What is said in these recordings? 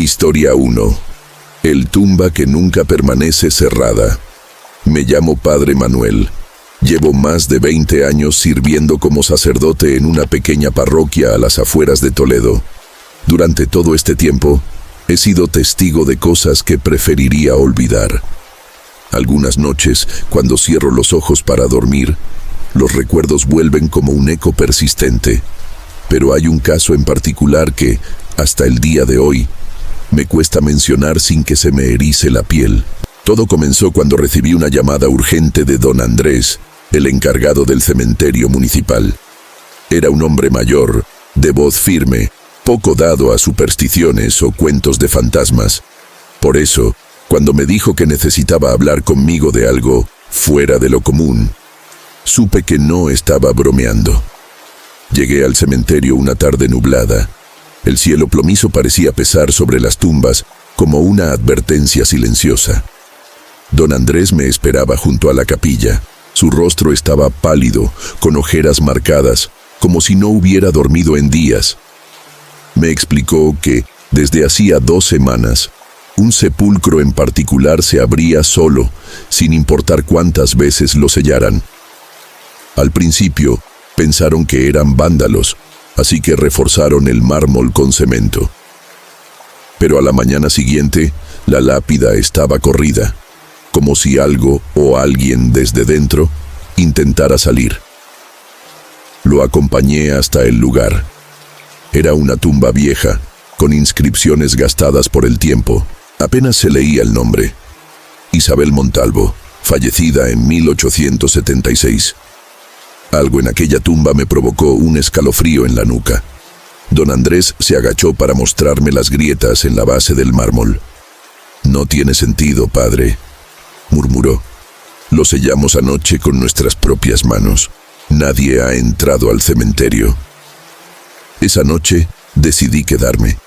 Historia 1. El tumba que nunca permanece cerrada. Me llamo Padre Manuel. Llevo más de 20 años sirviendo como sacerdote en una pequeña parroquia a las afueras de Toledo. Durante todo este tiempo, he sido testigo de cosas que preferiría olvidar. Algunas noches, cuando cierro los ojos para dormir, los recuerdos vuelven como un eco persistente. Pero hay un caso en particular que, hasta el día de hoy, me cuesta mencionar sin que se me erice la piel. Todo comenzó cuando recibí una llamada urgente de don Andrés, el encargado del cementerio municipal. Era un hombre mayor, de voz firme, poco dado a supersticiones o cuentos de fantasmas. Por eso, cuando me dijo que necesitaba hablar conmigo de algo fuera de lo común, supe que no estaba bromeando. Llegué al cementerio una tarde nublada. El cielo plomizo parecía pesar sobre las tumbas como una advertencia silenciosa. Don Andrés me esperaba junto a la capilla. Su rostro estaba pálido, con ojeras marcadas, como si no hubiera dormido en días. Me explicó que, desde hacía 2 semanas, un sepulcro en particular se abría solo, sin importar cuántas veces lo sellaran. Al principio, pensaron que eran vándalos, así que reforzaron el mármol con cemento. Pero a la mañana siguiente, la lápida estaba corrida, como si algo o alguien desde dentro intentara salir. Lo acompañé hasta el lugar. Era una tumba vieja, con inscripciones gastadas por el tiempo. Apenas se leía el nombre. Isabel Montalvo, fallecida en 1876. Algo en aquella tumba me provocó un escalofrío en la nuca. Don Andrés se agachó para mostrarme las grietas en la base del mármol. «No tiene sentido, padre», murmuró. «Lo sellamos anoche con nuestras propias manos. Nadie ha entrado al cementerio». Esa noche decidí quedarme.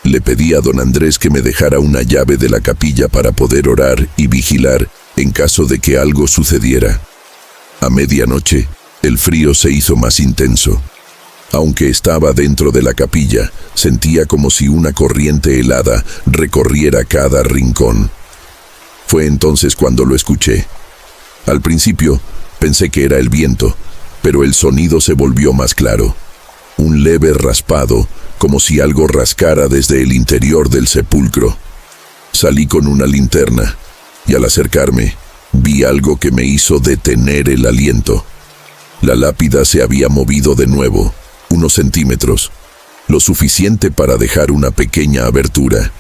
Le pedí a don Andrés que me dejara una llave de la capilla para poder orar y vigilar en caso de que algo sucediera. A medianoche, el frío se hizo más intenso. Aunque estaba dentro de la capilla, sentía como si una corriente helada recorriera cada rincón. Fue entonces cuando lo escuché. Al principio, pensé que era el viento, pero el sonido se volvió más claro. Un leve raspado, como si algo rascara desde el interior del sepulcro. Salí con una linterna, y al acercarme, vi algo que me hizo detener el aliento. La lápida se había movido de nuevo, unos centímetros, lo suficiente para dejar una pequeña abertura.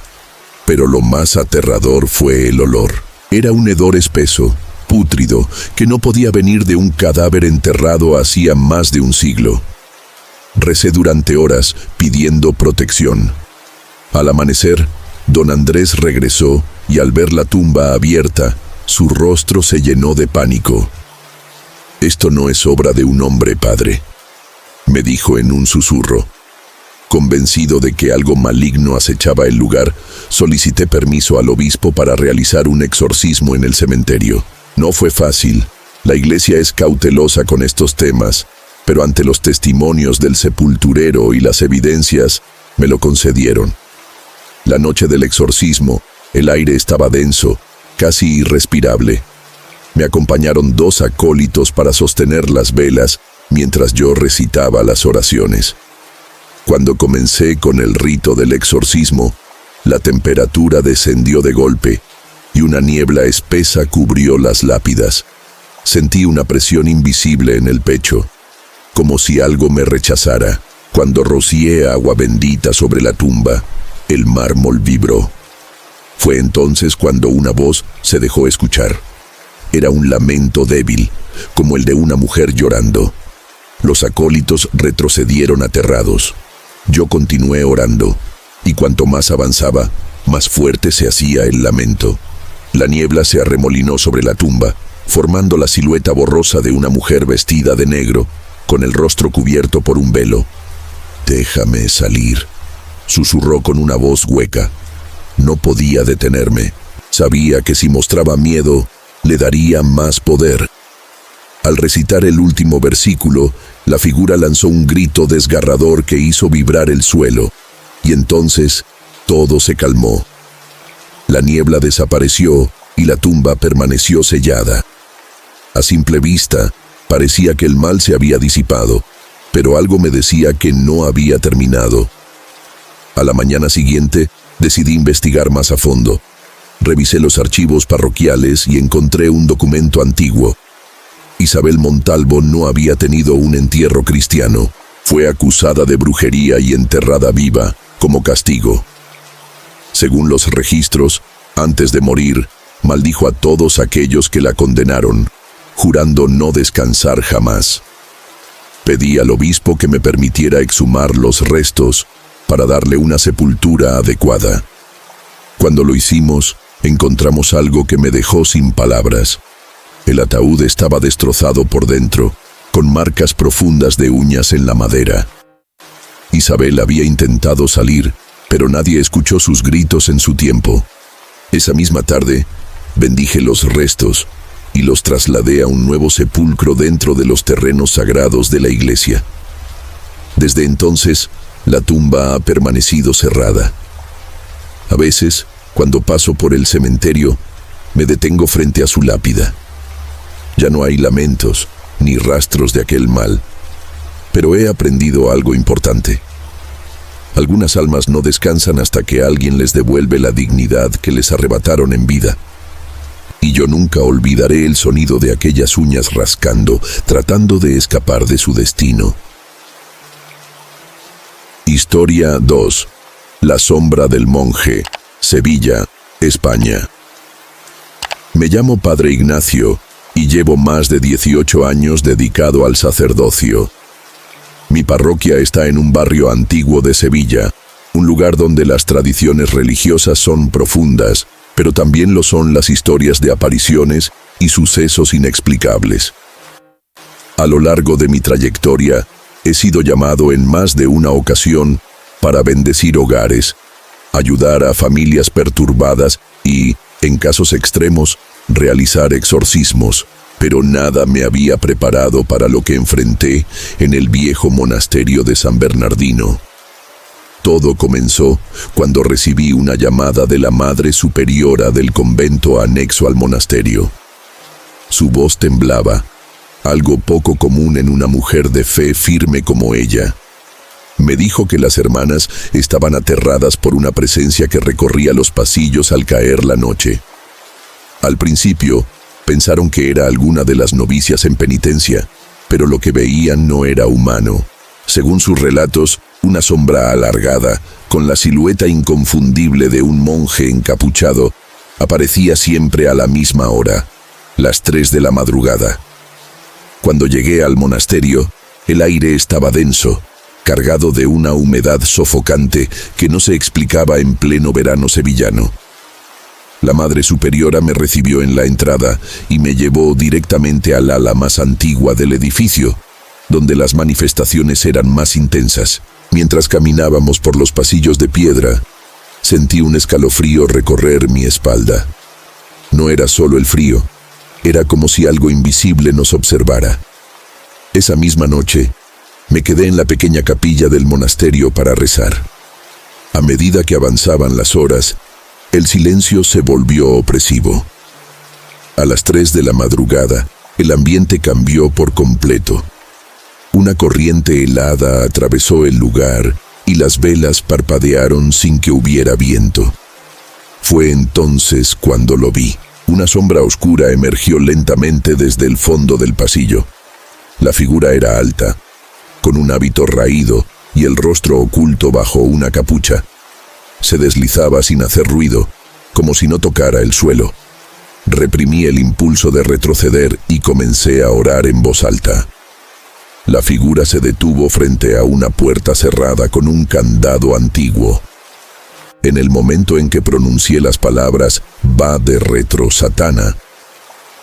Pero lo más aterrador fue el olor. Era un hedor espeso, pútrido, que no podía venir de un cadáver enterrado hacía más de un siglo. Recé durante horas pidiendo protección. Al amanecer, don Andrés regresó y al ver la tumba abierta, su rostro se llenó de pánico. «Esto no es obra de un hombre, padre», me dijo en un susurro. Convencido de que algo maligno acechaba el lugar, solicité permiso al obispo para realizar un exorcismo en el cementerio. No fue fácil. La iglesia es cautelosa con estos temas, pero ante los testimonios del sepulturero y las evidencias, me lo concedieron. La noche del exorcismo, el aire estaba denso, casi irrespirable. Me acompañaron 2 acólitos para sostener las velas mientras yo recitaba las oraciones. Cuando comencé con el rito del exorcismo, la temperatura descendió de golpe y una niebla espesa cubrió las lápidas. Sentí una presión invisible en el pecho, como si algo me rechazara. Cuando rocié agua bendita sobre la tumba, el mármol vibró. Fue entonces cuando una voz se dejó escuchar. Era un lamento débil, como el de una mujer llorando. Los acólitos retrocedieron aterrados. Yo continué orando, y cuanto más avanzaba, más fuerte se hacía el lamento. La niebla se arremolinó sobre la tumba, formando la silueta borrosa de una mujer vestida de negro, con el rostro cubierto por un velo. «Déjame salir», susurró con una voz hueca. No podía detenerme. Sabía que si mostraba miedo, le daría más poder. Al recitar el último versículo, la figura lanzó un grito desgarrador que hizo vibrar el suelo, y entonces Todo se calmó. La niebla desapareció y la tumba permaneció sellada. A simple vista, parecía que el mal se había disipado, pero algo me decía que no había terminado. A la mañana siguiente, decidí investigar más a fondo. Revisé los archivos parroquiales y encontré un documento antiguo. Isabel Montalvo no había tenido un entierro cristiano. Fue acusada de brujería y enterrada viva, como castigo. Según los registros, antes de morir, maldijo a todos aquellos que la condenaron, jurando no descansar jamás. Pedí al obispo que me permitiera exhumar los restos para darle una sepultura adecuada. Cuando lo hicimos, encontramos algo que me dejó sin palabras. El ataúd estaba destrozado por dentro, con marcas profundas de uñas en la madera. Isabel había intentado salir, pero nadie escuchó sus gritos en su tiempo. Esa misma tarde, bendije los restos y los trasladé a un nuevo sepulcro dentro de los terrenos sagrados de la iglesia. Desde entonces, la tumba ha permanecido cerrada. A veces, cuando paso por el cementerio, me detengo frente a su lápida. Ya no hay lamentos ni rastros de aquel mal, pero he aprendido algo importante. Algunas almas no descansan hasta que alguien les devuelve la dignidad que les arrebataron en vida. Y yo nunca olvidaré el sonido de aquellas uñas rascando, tratando de escapar de su destino. Historia 2. La sombra del monje. Sevilla, España. Me llamo Padre Ignacio y llevo más de 18 años dedicado al sacerdocio. Mi parroquia está en un barrio antiguo de Sevilla, un lugar donde las tradiciones religiosas son profundas, pero también lo son las historias de apariciones y sucesos inexplicables. A lo largo de mi trayectoria, he sido llamado en más de una ocasión para bendecir hogares, ayudar a familias perturbadas y, en casos extremos, realizar exorcismos, pero nada me había preparado para lo que enfrenté en el viejo monasterio de San Bernardino. Todo comenzó cuando recibí una llamada de la Madre Superiora del convento anexo al monasterio. Su voz temblaba, algo poco común en una mujer de fe firme como ella. Me dijo que las hermanas estaban aterradas por una presencia que recorría los pasillos al caer la noche. Al principio, pensaron que era alguna de las novicias en penitencia, pero lo que veían no era humano. Según sus relatos, una sombra alargada, con la silueta inconfundible de un monje encapuchado, aparecía siempre a la misma hora, las 3 de la madrugada. Cuando llegué al monasterio, el aire estaba denso, cargado de una humedad sofocante que no se explicaba en pleno verano sevillano. La Madre Superiora me recibió en la entrada y me llevó directamente al ala más antigua del edificio, donde las manifestaciones eran más intensas. Mientras caminábamos por los pasillos de piedra, sentí un escalofrío recorrer mi espalda. No era solo el frío, era como si algo invisible nos observara. Esa misma noche, me quedé en la pequeña capilla del monasterio para rezar. A medida que avanzaban las horas, el silencio se volvió opresivo. A las 3 de la madrugada, el ambiente cambió por completo. Una corriente helada atravesó el lugar y las velas parpadearon sin que hubiera viento. Fue entonces cuando lo vi. Una sombra oscura emergió lentamente desde el fondo del pasillo. La figura era alta, con un hábito raído y el rostro oculto bajo una capucha. Se deslizaba sin hacer ruido, como si no tocara el suelo. Reprimí el impulso de retroceder y comencé a orar en voz alta. La figura se detuvo frente a una puerta cerrada con un candado antiguo. En el momento en que pronuncié las palabras «Va de retro, Satana»,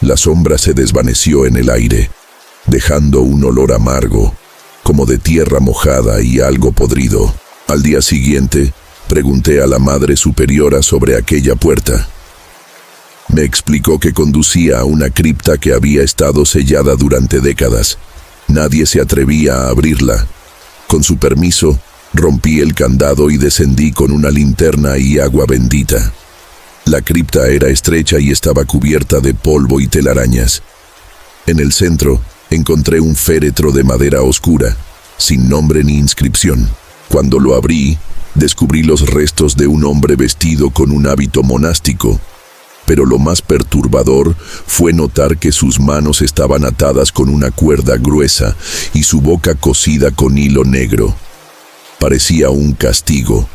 la sombra se desvaneció en el aire, dejando un olor amargo, como de tierra mojada y algo podrido. Al día siguiente, pregunté a la Madre Superiora sobre aquella puerta. Me explicó que conducía a una cripta que había estado sellada durante décadas. Nadie se atrevía a abrirla. Con su permiso, Rompí el candado y descendí con una linterna y agua bendita. La cripta era estrecha y estaba cubierta de polvo y telarañas. En el centro encontré un féretro de madera oscura, sin nombre ni inscripción. Cuando lo abrí, descubrí los restos de un hombre vestido con un hábito monástico, pero lo más perturbador fue notar que sus manos estaban atadas con una cuerda gruesa y su boca cosida con hilo negro. Parecía un castigo.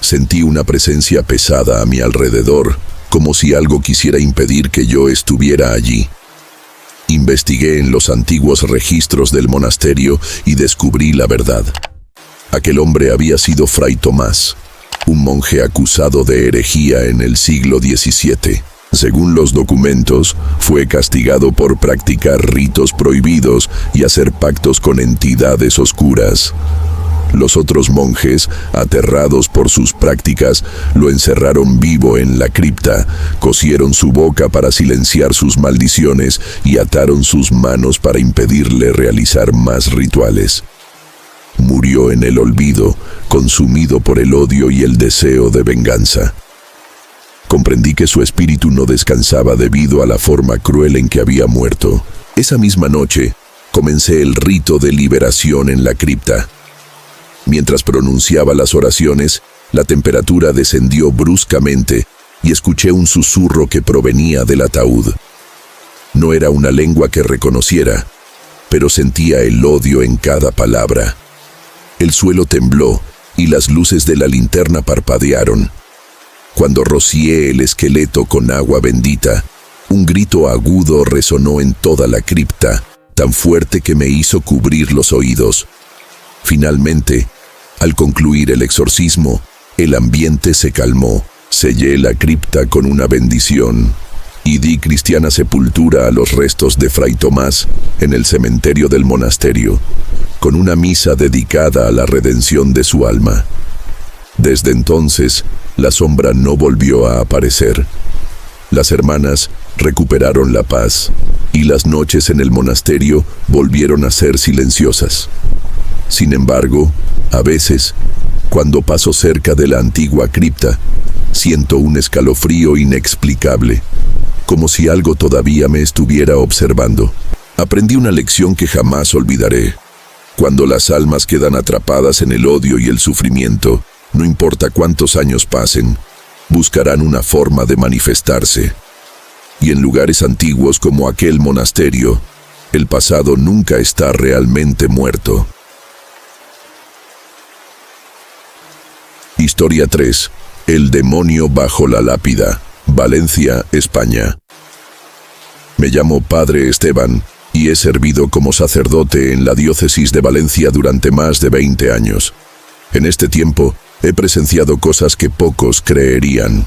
Sentí una presencia pesada a mi alrededor, como si algo quisiera impedir que yo estuviera allí. Investigué en los antiguos registros del monasterio y descubrí la verdad. Aquel hombre había sido Fray Tomás, un monje acusado de herejía en el siglo XVII. Según los documentos, fue castigado por practicar ritos prohibidos y hacer pactos con entidades oscuras. Los otros monjes, aterrados por sus prácticas, lo encerraron vivo en la cripta, cosieron su boca para silenciar sus maldiciones y ataron sus manos para impedirle realizar más rituales. Murió en el olvido, consumido por el odio y el deseo de venganza. Comprendí que su espíritu no descansaba debido a la forma cruel en que había muerto. Esa misma noche, comencé el rito de liberación en la cripta. Mientras pronunciaba las oraciones, la temperatura descendió bruscamente y escuché un susurro que provenía del ataúd. No era una lengua que reconociera, pero sentía el odio en cada palabra. El suelo tembló y las luces de la linterna parpadearon. Cuando rocié el esqueleto con agua bendita, un grito agudo resonó en toda la cripta, tan fuerte que me hizo cubrir los oídos. Finalmente, al concluir el exorcismo, el ambiente se calmó. Sellé la cripta con una bendición y di cristiana sepultura a los restos de Fray Tomás en el cementerio del monasterio, con una misa dedicada a la redención de su alma. Desde entonces, la sombra no volvió a aparecer. Las hermanas recuperaron la paz y las noches en el monasterio volvieron a ser silenciosas. Sin embargo, a veces, cuando paso cerca de la antigua cripta, siento un escalofrío inexplicable, como si algo todavía me estuviera observando. Aprendí una lección que jamás olvidaré. Cuando las almas quedan atrapadas en el odio y el sufrimiento, no importa cuántos años pasen, buscarán una forma de manifestarse. Y en lugares antiguos como aquel monasterio, el pasado nunca está realmente muerto. Historia 3. El demonio bajo la lápida. Valencia, España. Me llamo Padre Esteban y he servido como sacerdote en la diócesis de Valencia durante más de 20 años. En este tiempo, he presenciado cosas que pocos creerían.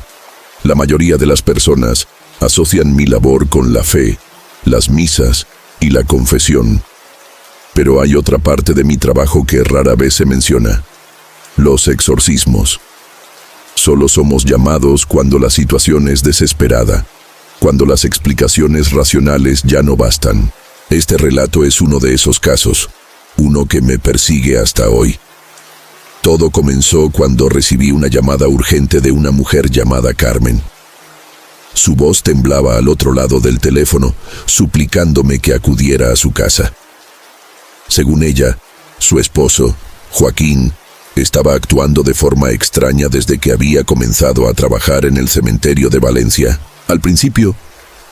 La mayoría de las personas asocian mi labor con la fe, las misas y la confesión. Pero hay otra parte de mi trabajo que rara vez se menciona: los exorcismos. Solo somos llamados cuando la situación es desesperada, cuando las explicaciones racionales ya no bastan. Este relato es uno de esos casos, uno que me persigue hasta hoy. Todo comenzó cuando recibí una llamada urgente de una mujer llamada Carmen. Su voz temblaba al otro lado del teléfono, suplicándome que acudiera a su casa. Según ella, su esposo, Joaquín, estaba actuando de forma extraña desde que había comenzado a trabajar en el cementerio de Valencia. Al principio,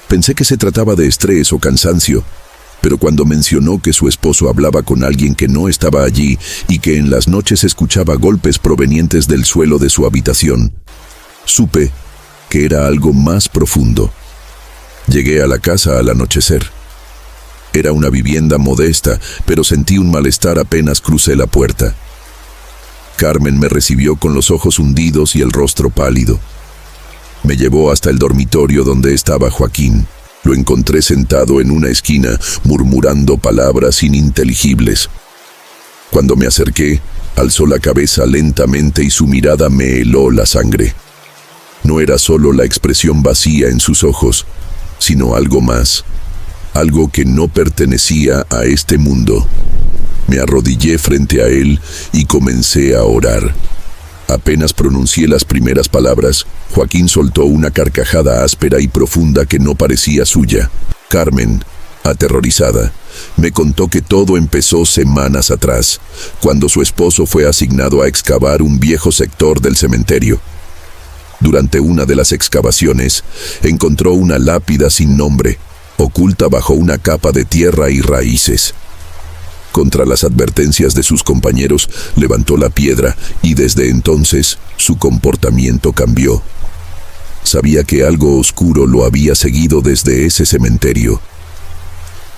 pensé que se trataba de estrés o cansancio, pero cuando mencionó que su esposo hablaba con alguien que no estaba allí y que en las noches escuchaba golpes provenientes del suelo de su habitación, supe que era algo más profundo. Llegué a la casa al anochecer. Era una vivienda modesta, pero sentí un malestar apenas crucé la puerta. Carmen me recibió con los ojos hundidos y el rostro pálido. Me llevó hasta el dormitorio donde estaba Joaquín. Lo encontré sentado en una esquina, murmurando palabras ininteligibles. Cuando me acerqué, alzó la cabeza lentamente y su mirada me heló la sangre. No era solo la expresión vacía en sus ojos, sino algo más, algo que no pertenecía a este mundo. Me arrodillé frente a él y comencé a orar. Apenas pronuncié las primeras palabras, Joaquín soltó una carcajada áspera y profunda que no parecía suya. Carmen, aterrorizada, me contó que todo empezó semanas atrás, cuando su esposo fue asignado a excavar un viejo sector del cementerio. Durante una de las excavaciones, encontró una lápida sin nombre, oculta bajo una capa de tierra y raíces. Contra las advertencias de sus compañeros, levantó la piedra y desde entonces su comportamiento cambió. Sabía que algo oscuro lo había seguido desde ese cementerio.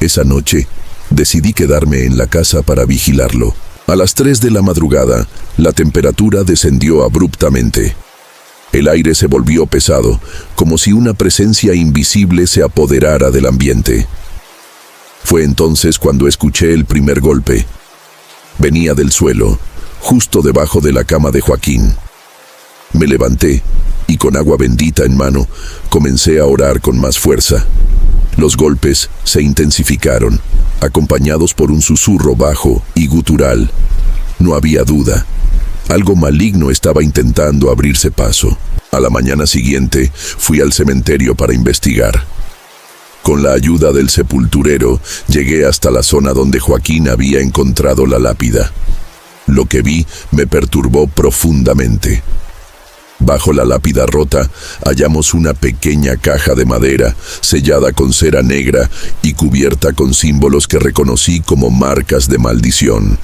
Esa noche, decidí quedarme en la casa para vigilarlo. A las 3 de la madrugada, la temperatura descendió abruptamente. El aire se volvió pesado, como si una presencia invisible se apoderara del ambiente. Fue entonces cuando escuché el primer golpe. Venía del suelo, justo debajo de la cama de Joaquín. Me levanté y con agua bendita en mano, comencé a orar con más fuerza. Los golpes se intensificaron, acompañados por un susurro bajo y gutural. No había duda. Algo maligno estaba intentando abrirse paso. A la mañana siguiente, fui al cementerio para investigar. Con la ayuda del sepulturero, llegué hasta la zona donde Joaquín había encontrado la lápida. Lo que vi me perturbó profundamente. Bajo la lápida rota, hallamos una pequeña caja de madera, sellada con cera negra y cubierta con símbolos que reconocí como marcas de maldición.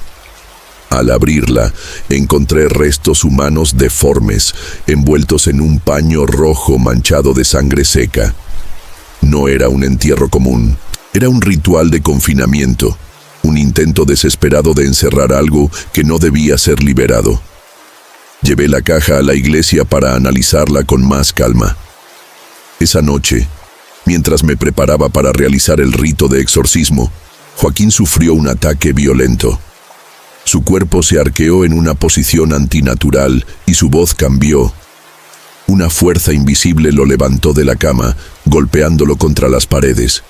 Al abrirla, encontré restos humanos deformes, envueltos en un paño rojo manchado de sangre seca. No era un entierro común, era un ritual de confinamiento, un intento desesperado de encerrar algo que no debía ser liberado. Llevé la caja a la iglesia para analizarla con más calma. Esa noche, mientras me preparaba para realizar el rito de exorcismo, Joaquín sufrió un ataque violento. Su cuerpo se arqueó en una posición antinatural y su voz cambió. Una fuerza invisible lo levantó de la cama, golpeándolo contra las paredes.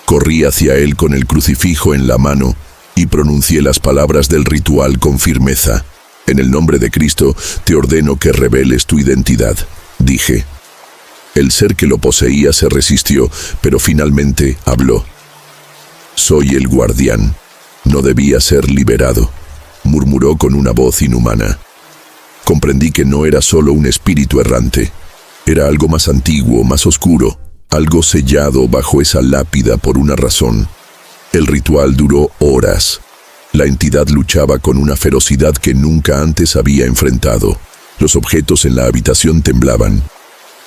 Corrí hacia él con el crucifijo en la mano y pronuncié las palabras del ritual con firmeza. En el nombre de Cristo, te ordeno que reveles tu identidad, dije. El ser que lo poseía se resistió, pero finalmente habló. Soy el guardián. No debía ser liberado, murmuró con una voz inhumana. Comprendí que no era solo un espíritu errante. Era algo más antiguo, más oscuro, algo sellado bajo esa lápida por una razón. El ritual duró horas. La entidad luchaba con una ferocidad que nunca antes había enfrentado. Los objetos en la habitación temblaban,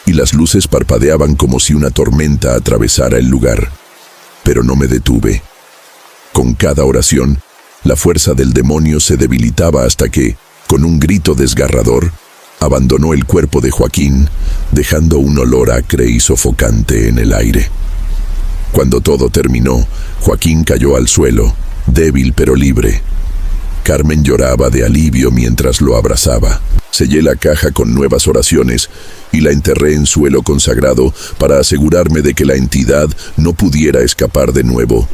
y las luces parpadeaban como si una tormenta atravesara el lugar. Pero no me detuve. Con cada oración, la fuerza del demonio se debilitaba hasta que, con un grito desgarrador, abandonó el cuerpo de Joaquín, dejando un olor acre y sofocante en el aire. Cuando todo terminó, Joaquín cayó al suelo, débil pero libre. Carmen lloraba de alivio mientras lo abrazaba. Sellé la caja con nuevas oraciones y la enterré en suelo consagrado para asegurarme de que la entidad no pudiera escapar de nuevo.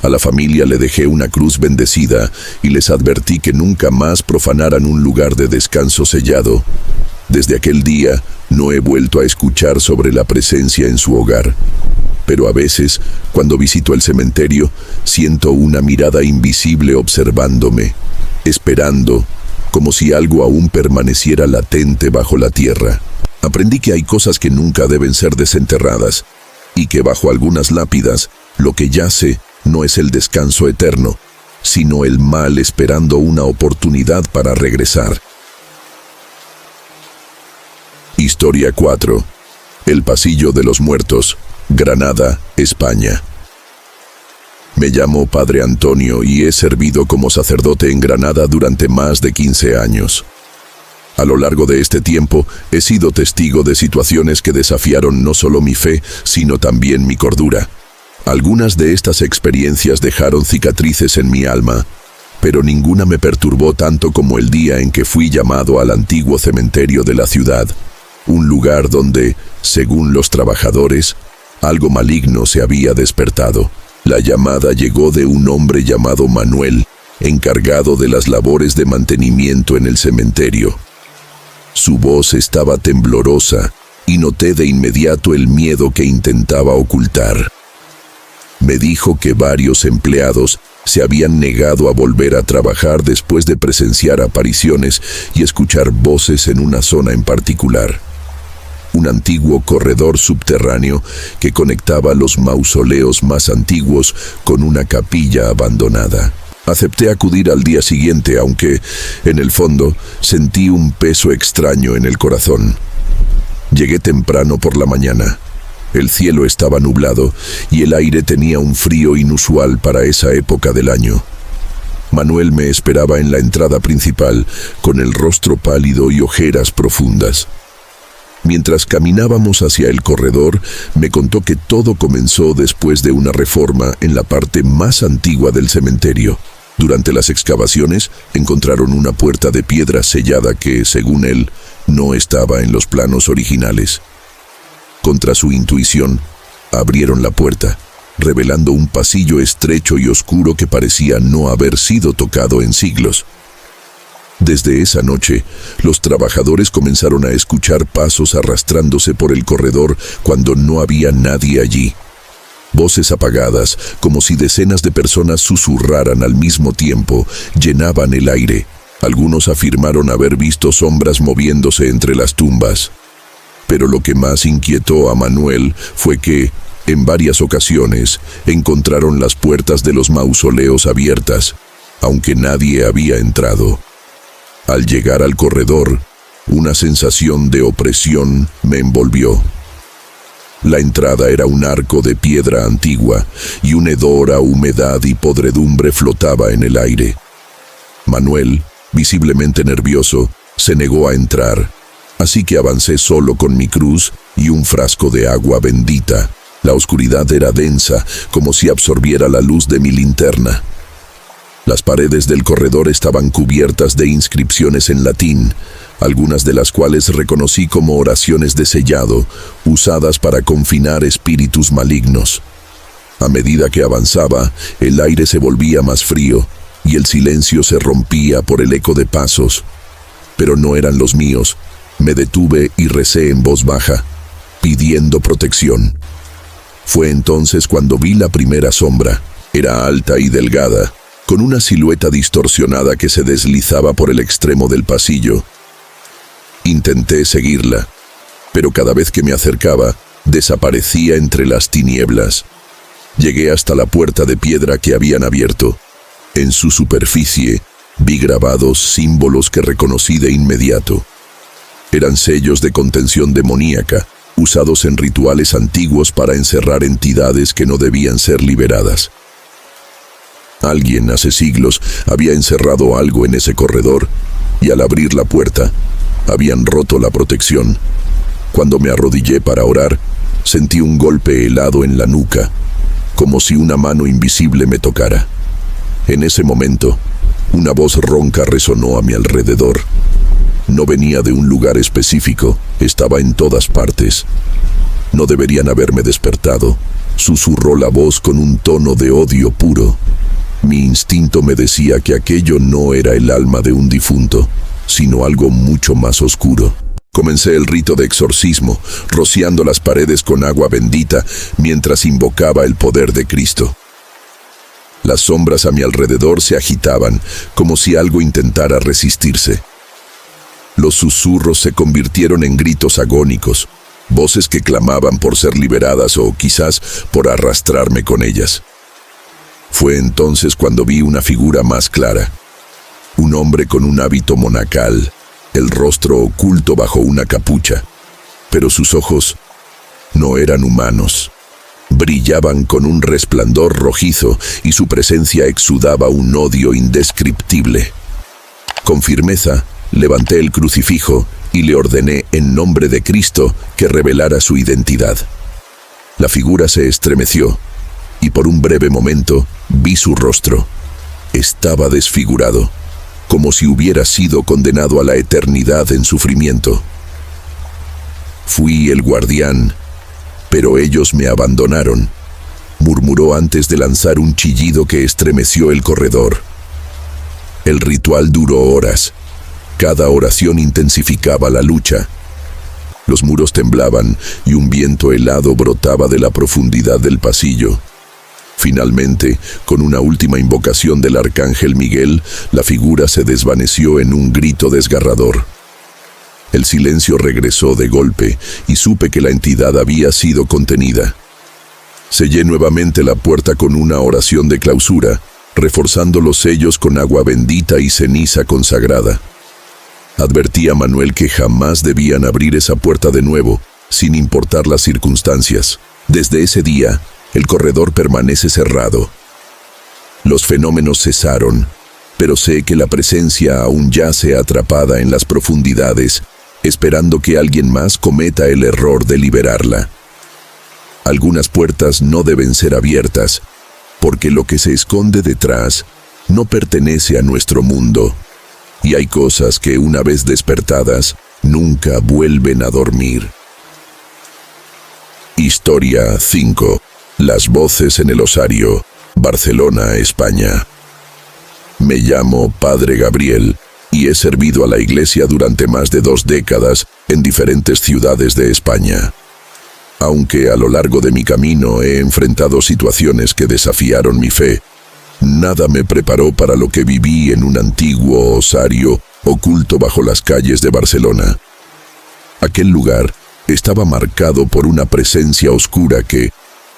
A la familia le dejé una cruz bendecida y les advertí que nunca más profanaran un lugar de descanso sellado. Desde aquel día no he vuelto a escuchar sobre la presencia en su hogar. Pero a veces, cuando visito el cementerio, siento una mirada invisible observándome, esperando, como si algo aún permaneciera latente bajo la tierra. Aprendí que hay cosas que nunca deben ser desenterradas, y que bajo algunas lápidas, lo que yace no es el descanso eterno, sino el mal esperando una oportunidad para regresar. Historia 4. El pasillo de los muertos, Granada, España. Me llamo Padre Antonio y he servido como sacerdote en Granada durante más de 15 años. A lo largo de este tiempo he sido testigo de situaciones que desafiaron no solo mi fe, sino también mi cordura. Algunas de estas experiencias dejaron cicatrices en mi alma, pero ninguna me perturbó tanto como el día en que fui llamado al antiguo cementerio de la ciudad, un lugar donde, según los trabajadores, algo maligno se había despertado. La llamada llegó de un hombre llamado Manuel, encargado de las labores de mantenimiento en el cementerio. Su voz estaba temblorosa y noté de inmediato el miedo que intentaba ocultar. Me dijo que varios empleados se habían negado a volver a trabajar después de presenciar apariciones y escuchar voces en una zona en particular. Un antiguo corredor subterráneo que conectaba los mausoleos más antiguos con una capilla abandonada. Acepté acudir al día siguiente, aunque, en el fondo, sentí un peso extraño en el corazón. Llegué temprano por la mañana. El cielo estaba nublado y el aire tenía un frío inusual para esa época del año. Manuel me esperaba en la entrada principal, con el rostro pálido y ojeras profundas. Mientras caminábamos hacia el corredor, me contó que todo comenzó después de una reforma en la parte más antigua del cementerio. Durante las excavaciones, encontraron una puerta de piedra sellada que, según él, no estaba en los planos originales. Contra su intuición, abrieron la puerta, revelando un pasillo estrecho y oscuro que parecía no haber sido tocado en siglos. Desde esa noche, los trabajadores comenzaron a escuchar pasos arrastrándose por el corredor cuando no había nadie allí. Voces apagadas, como si decenas de personas susurraran al mismo tiempo, llenaban el aire. Algunos afirmaron haber visto sombras moviéndose entre las tumbas. Pero lo que más inquietó a Manuel fue que, en varias ocasiones, encontraron las puertas de los mausoleos abiertas, aunque nadie había entrado. Al llegar al corredor, una sensación de opresión me envolvió. La entrada era un arco de piedra antigua y un hedor a humedad y podredumbre flotaba en el aire. Manuel, visiblemente nervioso, se negó a entrar, así que avancé solo con mi cruz y un frasco de agua bendita. La oscuridad era densa, como si absorbiera la luz de mi linterna. Las paredes del corredor estaban cubiertas de inscripciones en latín, algunas de las cuales reconocí como oraciones de sellado, usadas para confinar espíritus malignos. A medida que avanzaba, el aire se volvía más frío y el silencio se rompía por el eco de pasos. Pero no eran los míos. Me detuve y recé en voz baja, pidiendo protección. Fue entonces cuando vi la primera sombra. Era alta y delgada, con una silueta distorsionada que se deslizaba por el extremo del pasillo. Intenté seguirla, pero cada vez que me acercaba, desaparecía entre las tinieblas. Llegué hasta la puerta de piedra que habían abierto. En su superficie, vi grabados símbolos que reconocí de inmediato. Eran sellos de contención demoníaca, usados en rituales antiguos para encerrar entidades que no debían ser liberadas. Alguien hace siglos había encerrado algo en ese corredor, y al abrir la puerta, habían roto la protección. Cuando me arrodillé para orar, sentí un golpe helado en la nuca, como si una mano invisible me tocara. En ese momento, una voz ronca resonó a mi alrededor. No venía de un lugar específico, estaba en todas partes. No deberían haberme despertado, susurró la voz con un tono de odio puro. Mi instinto me decía que aquello no era el alma de un difunto, sino algo mucho más oscuro. Comencé el rito de exorcismo, rociando las paredes con agua bendita mientras invocaba el poder de Cristo. Las sombras a mi alrededor se agitaban, como si algo intentara resistirse. Los susurros se convirtieron en gritos agónicos, voces que clamaban por ser liberadas o quizás por arrastrarme con ellas. Fue entonces cuando vi una figura más clara. Un hombre con un hábito monacal, el rostro oculto bajo una capucha, pero sus ojos no eran humanos. Brillaban con un resplandor rojizo y su presencia exudaba un odio indescriptible. Con firmeza, levanté el crucifijo y le ordené en nombre de Cristo que revelara su identidad. La figura se estremeció y por un breve momento vi su rostro. Estaba desfigurado, como si hubiera sido condenado a la eternidad en sufrimiento. Fui el guardián, pero ellos me abandonaron, murmuró antes de lanzar un chillido que estremeció el corredor. El ritual duró horas. Cada oración intensificaba la lucha. Los muros temblaban y un viento helado brotaba de la profundidad del pasillo. Finalmente, con una última invocación del arcángel Miguel, la figura se desvaneció en un grito desgarrador. El silencio regresó de golpe y supe que la entidad había sido contenida. Sellé nuevamente la puerta con una oración de clausura, reforzando los sellos con agua bendita y ceniza consagrada. Advertí a Manuel que jamás debían abrir esa puerta de nuevo, sin importar las circunstancias. Desde ese día, el corredor permanece cerrado. Los fenómenos cesaron, pero sé que la presencia aún yace atrapada en las profundidades, esperando que alguien más cometa el error de liberarla. Algunas puertas no deben ser abiertas, porque lo que se esconde detrás no pertenece a nuestro mundo. Y hay cosas que, una vez despertadas, nunca vuelven a dormir. Historia 5. Las voces en el osario, Barcelona, España. Me llamo Padre Gabriel y he servido a la Iglesia durante más de 2 décadas en diferentes ciudades de España. Aunque a lo largo de mi camino he enfrentado situaciones que desafiaron mi fe, nada me preparó para lo que viví en un antiguo osario oculto bajo las calles de Barcelona. Aquel lugar estaba marcado por una presencia oscura que,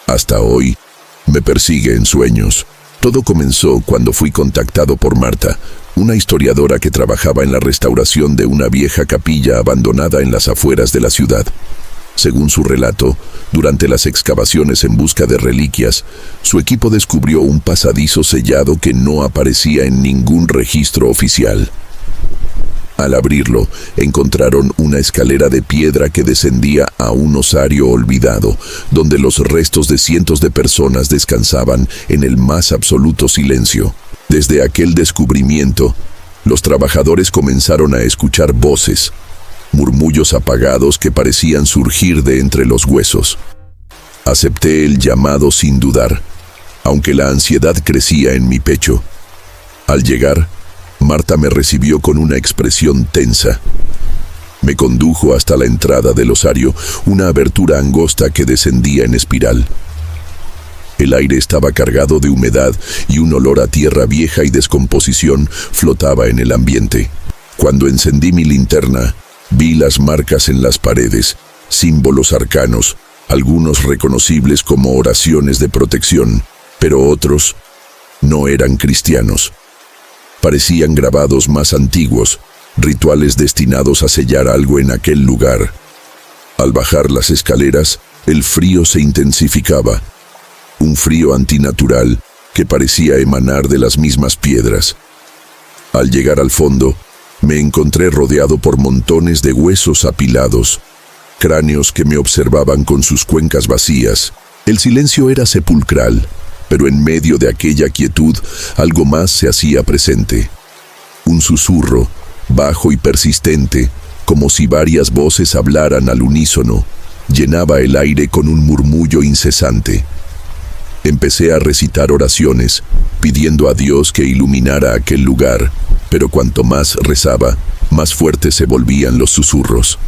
hasta hoy, me persigue en sueños. Todo comenzó cuando fui contactado por Marta, una historiadora que trabajaba en la restauración de una vieja capilla abandonada en las afueras de la ciudad. Según su relato, durante las excavaciones en busca de reliquias, su equipo descubrió un pasadizo sellado que no aparecía en ningún registro oficial. Al abrirlo, encontraron una escalera de piedra que descendía a un osario olvidado, donde los restos de cientos de personas descansaban en el más absoluto silencio. Desde aquel descubrimiento, los trabajadores comenzaron a escuchar voces, murmullos apagados que parecían surgir de entre los huesos. Acepté el llamado sin dudar, aunque la ansiedad crecía en mi pecho. Al llegar, Marta me recibió con una expresión tensa. Me condujo hasta la entrada del osario, una abertura angosta que descendía en espiral. El aire estaba cargado de humedad y un olor a tierra vieja y descomposición flotaba en el ambiente. Cuando encendí mi linterna, vi las marcas en las paredes, símbolos arcanos, algunos reconocibles como oraciones de protección, pero otros no eran cristianos. Parecían grabados más antiguos, rituales destinados a sellar algo en aquel lugar. Al bajar las escaleras, el frío se intensificaba, un frío antinatural que parecía emanar de las mismas piedras. Al llegar al fondo, me encontré rodeado por montones de huesos apilados, cráneos que me observaban con sus cuencas vacías. El silencio era sepulcral, pero en medio de aquella quietud, algo más se hacía presente. Un susurro, bajo y persistente, como si varias voces hablaran al unísono, llenaba el aire con un murmullo incesante. Empecé a recitar oraciones, pidiendo a Dios que iluminara aquel lugar, pero cuanto más rezaba, más fuertes se volvían los susurros.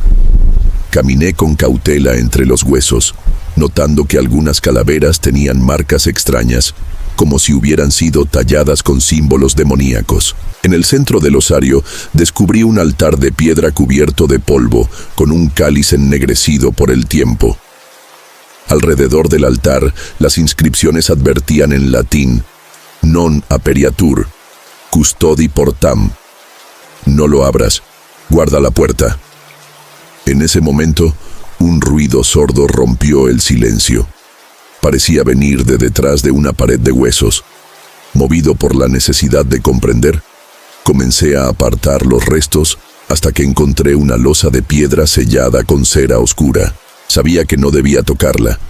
Caminé con cautela entre los huesos, notando que algunas calaveras tenían marcas extrañas, como si hubieran sido talladas con símbolos demoníacos. En el centro del osario descubrí un altar de piedra cubierto de polvo, con un cáliz ennegrecido por el tiempo. Alrededor del altar, las inscripciones advertían en latín: non aperiatur, custodi portam. No lo abras, guarda la puerta. En ese momento, un ruido sordo rompió el silencio. Parecía venir de detrás de una pared de huesos. Movido por la necesidad de comprender, comencé a apartar los restos hasta que encontré una losa de piedra sellada con cera oscura. Sabía que no debía tocarla,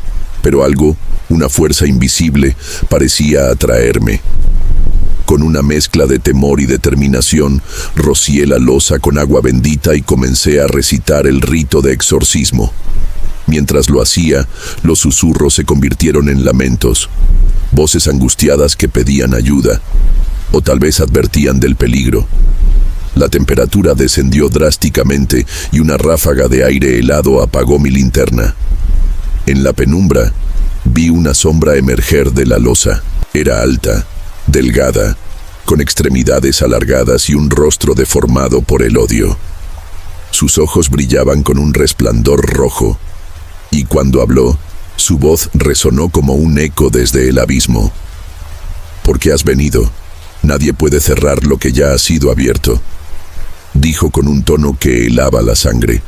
pero algo, una fuerza invisible, parecía atraerme. Con una mezcla de temor y determinación, rocié la losa con agua bendita y comencé a recitar el rito de exorcismo. Mientras lo hacía, los susurros se convirtieron en lamentos, voces angustiadas que pedían ayuda. o tal vez advertían del peligro. La temperatura descendió drásticamente y una ráfaga de aire helado apagó mi linterna. En la penumbra, vi una sombra emerger de la losa. Era alta, delgada, con extremidades alargadas y un rostro deformado por el odio. Sus ojos brillaban con un resplandor rojo, y cuando habló, su voz resonó como un eco desde el abismo. «¿Por qué has venido? Nadie puede cerrar lo que ya ha sido abierto», dijo con un tono que helaba la sangre.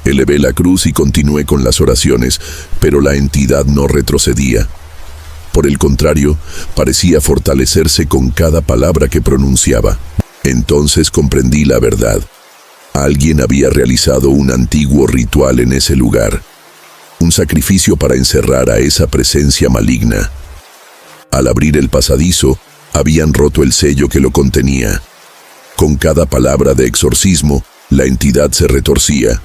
Elevé la cruz y continué con las oraciones, pero la entidad no retrocedía. Por el contrario, parecía fortalecerse con cada palabra que pronunciaba. Entonces comprendí la verdad. Alguien había realizado un antiguo ritual en ese lugar, un sacrificio para encerrar a esa presencia maligna. Al abrir el pasadizo, habían roto el sello que lo contenía. Con cada palabra de exorcismo, la entidad se retorcía,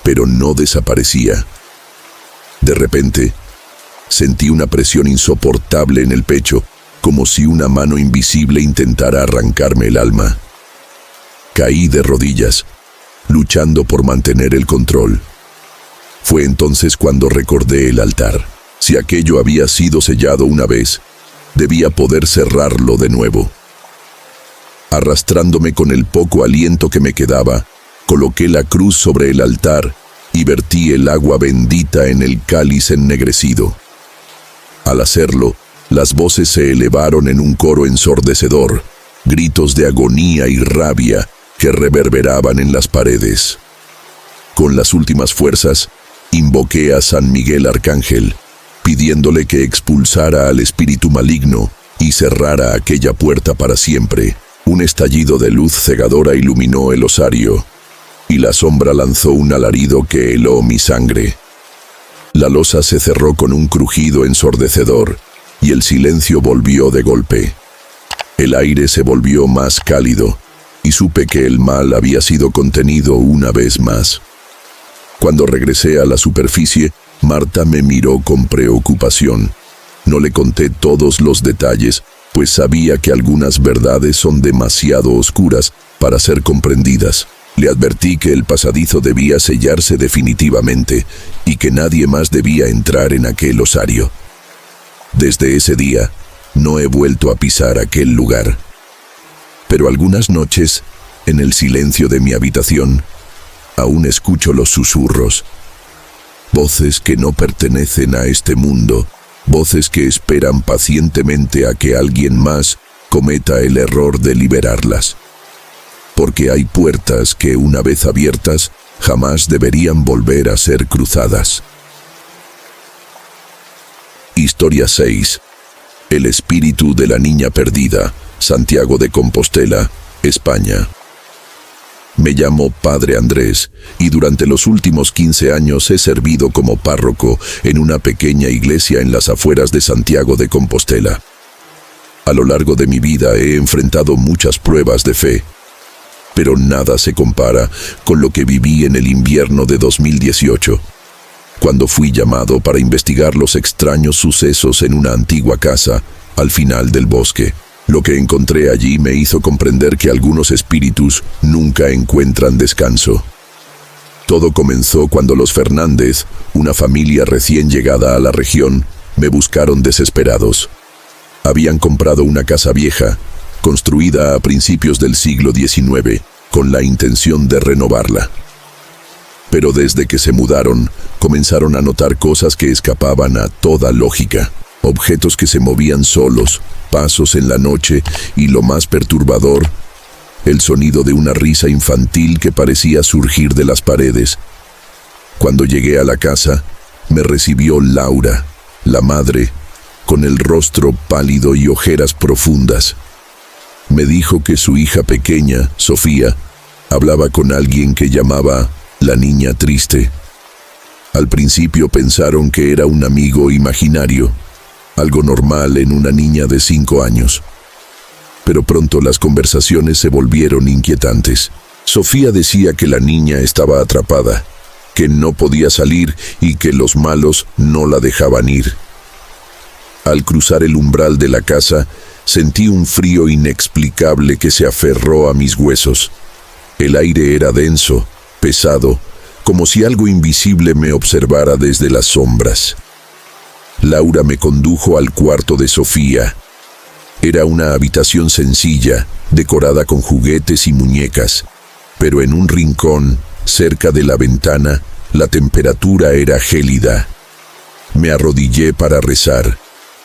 pero no desaparecía. De repente, sentí una presión insoportable en el pecho, como si una mano invisible intentara arrancarme el alma. Caí de rodillas, luchando por mantener el control. Fue entonces cuando recordé el altar. Si aquello había sido sellado una vez, debía poder cerrarlo de nuevo. Arrastrándome con el poco aliento que me quedaba, coloqué la cruz sobre el altar y vertí el agua bendita en el cáliz ennegrecido. Al hacerlo, las voces se elevaron en un coro ensordecedor, gritos de agonía y rabia que reverberaban en las paredes. Con las últimas fuerzas, invoqué a San Miguel Arcángel, pidiéndole que expulsara al espíritu maligno y cerrara aquella puerta para siempre. Un estallido de luz cegadora iluminó el osario, y la sombra lanzó un alarido que heló mi sangre. La losa se cerró con un crujido ensordecedor, y el silencio volvió de golpe. El aire se volvió más cálido, y supe que el mal había sido contenido una vez más. Cuando regresé a la superficie, Marta me miró con preocupación. No le conté todos los detalles, pues sabía que algunas verdades son demasiado oscuras para ser comprendidas. Le advertí que el pasadizo debía sellarse definitivamente y que nadie más debía entrar en aquel osario. Desde ese día, no he vuelto a pisar aquel lugar. Pero algunas noches, en el silencio de mi habitación, aún escucho los susurros. Voces que no pertenecen a este mundo, voces que esperan pacientemente a que alguien más cometa el error de liberarlas. Porque hay puertas que, una vez abiertas, jamás deberían volver a ser cruzadas. Historia 6. El espíritu de la niña perdida, Santiago de Compostela, España. Me llamo Padre Andrés y durante los últimos 15 años he servido como párroco en una pequeña iglesia en las afueras de Santiago de Compostela. A lo largo de mi vida he enfrentado muchas pruebas de fe, pero nada se compara con lo que viví en el invierno de 2018, cuando fui llamado para investigar los extraños sucesos en una antigua casa al final del bosque. Lo que encontré allí me hizo comprender que algunos espíritus nunca encuentran descanso. Todo comenzó cuando los Fernández, una familia recién llegada a la región, me buscaron desesperados. Habían comprado una casa vieja, construida a principios del siglo XIX, con la intención de renovarla. Pero desde que se mudaron, comenzaron a notar cosas que escapaban a toda lógica. Objetos que se movían solos, pasos en la noche y, lo más perturbador, el sonido de una risa infantil que parecía surgir de las paredes. Cuando llegué a la casa, me recibió Laura, la madre, con el rostro pálido y ojeras profundas. Me dijo que su hija pequeña, Sofía, hablaba con alguien que llamaba la niña triste. Al principio pensaron que era un amigo imaginario, algo normal en una niña de 5 años. Pero pronto las conversaciones se volvieron inquietantes. Sofía decía que la niña estaba atrapada, que no podía salir y que los malos no la dejaban ir. Al cruzar el umbral de la casa, Sentí un frío inexplicable que se aferró a mis huesos. El aire era denso, pesado, como si algo invisible me observara desde las sombras. Laura me condujo al cuarto de Sofía. Era una habitación sencilla, decorada con juguetes y muñecas, pero en un rincón, cerca de la ventana, la temperatura era gélida. Me arrodillé para rezar,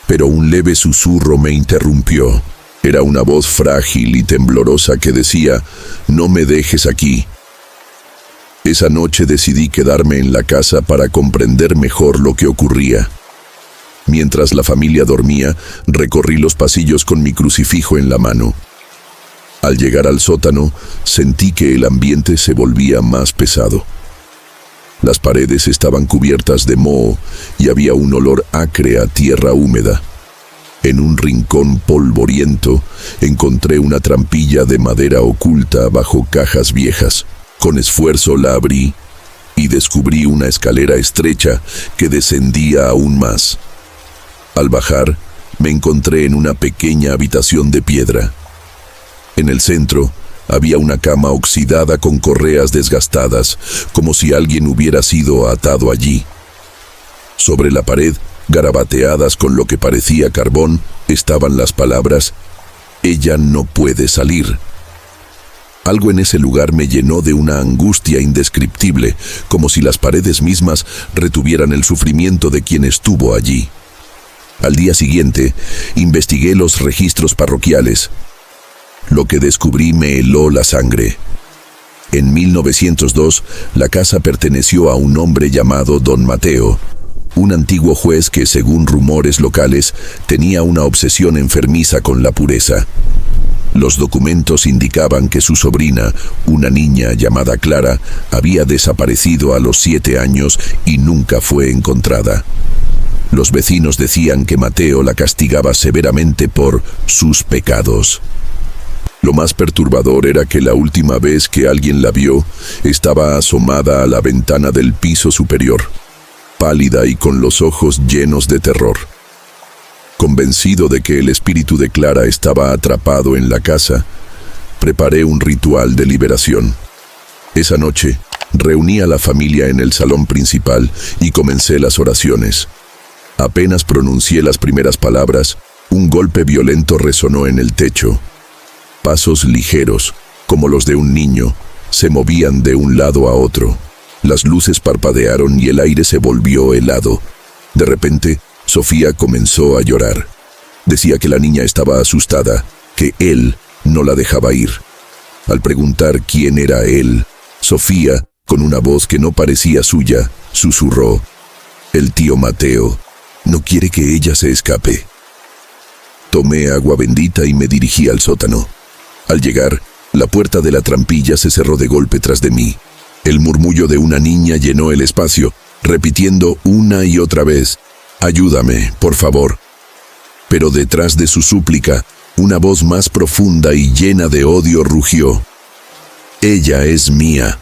pero un leve susurro me interrumpió. Era una voz frágil y temblorosa que decía: «No me dejes aquí». Esa noche decidí quedarme en la casa para comprender mejor lo que ocurría. Mientras la familia dormía, recorrí los pasillos con mi crucifijo en la mano. Al llegar al sótano, sentí que el ambiente se volvía más pesado. Las paredes estaban cubiertas de moho y había un olor acre a tierra húmeda. En un rincón polvoriento, encontré una trampilla de madera oculta bajo cajas viejas. Con esfuerzo la abrí y descubrí una escalera estrecha que descendía aún más. Al bajar, me encontré en una pequeña habitación de piedra. En el centro, había una cama oxidada con correas desgastadas, como si alguien hubiera sido atado allí. Sobre la pared, garabateadas con lo que parecía carbón, estaban las palabras: «Ella no puede salir». Algo en ese lugar me llenó de una angustia indescriptible, como si las paredes mismas retuvieran el sufrimiento de quien estuvo allí. Al día siguiente, investigué los registros parroquiales. Lo que descubrí me heló la sangre. En 1902, la casa perteneció a un hombre llamado Don Mateo, un antiguo juez que, según rumores locales, tenía una obsesión enfermiza con la pureza. Los documentos indicaban que su sobrina, una niña llamada Clara, había desaparecido a los 7 años y nunca fue encontrada. Los vecinos decían que Mateo la castigaba severamente por sus pecados. Lo más perturbador era que la última vez que alguien la vio, estaba asomada a la ventana del piso superior, pálida y con los ojos llenos de terror. Convencido de que el espíritu de Clara estaba atrapado en la casa, preparé un ritual de liberación. Esa noche, reuní a la familia en el salón principal y comencé las oraciones. Apenas pronuncié las primeras palabras, un golpe violento resonó en el techo. Pasos ligeros, como los de un niño, se movían de un lado a otro. Las luces parpadearon y el aire se volvió helado. De repente, Sofía comenzó a llorar. Decía que la niña estaba asustada, que él no la dejaba ir. Al preguntar quién era él, Sofía, con una voz que no parecía suya, susurró: «El tío Mateo no quiere que ella se escape». Tomé agua bendita y me dirigí al sótano. Al llegar, la puerta de la trampilla se cerró de golpe tras de mí. El murmullo de una niña llenó el espacio, repitiendo una y otra vez: «Ayúdame, por favor». Pero detrás de su súplica, una voz más profunda y llena de odio rugió: «Ella es mía».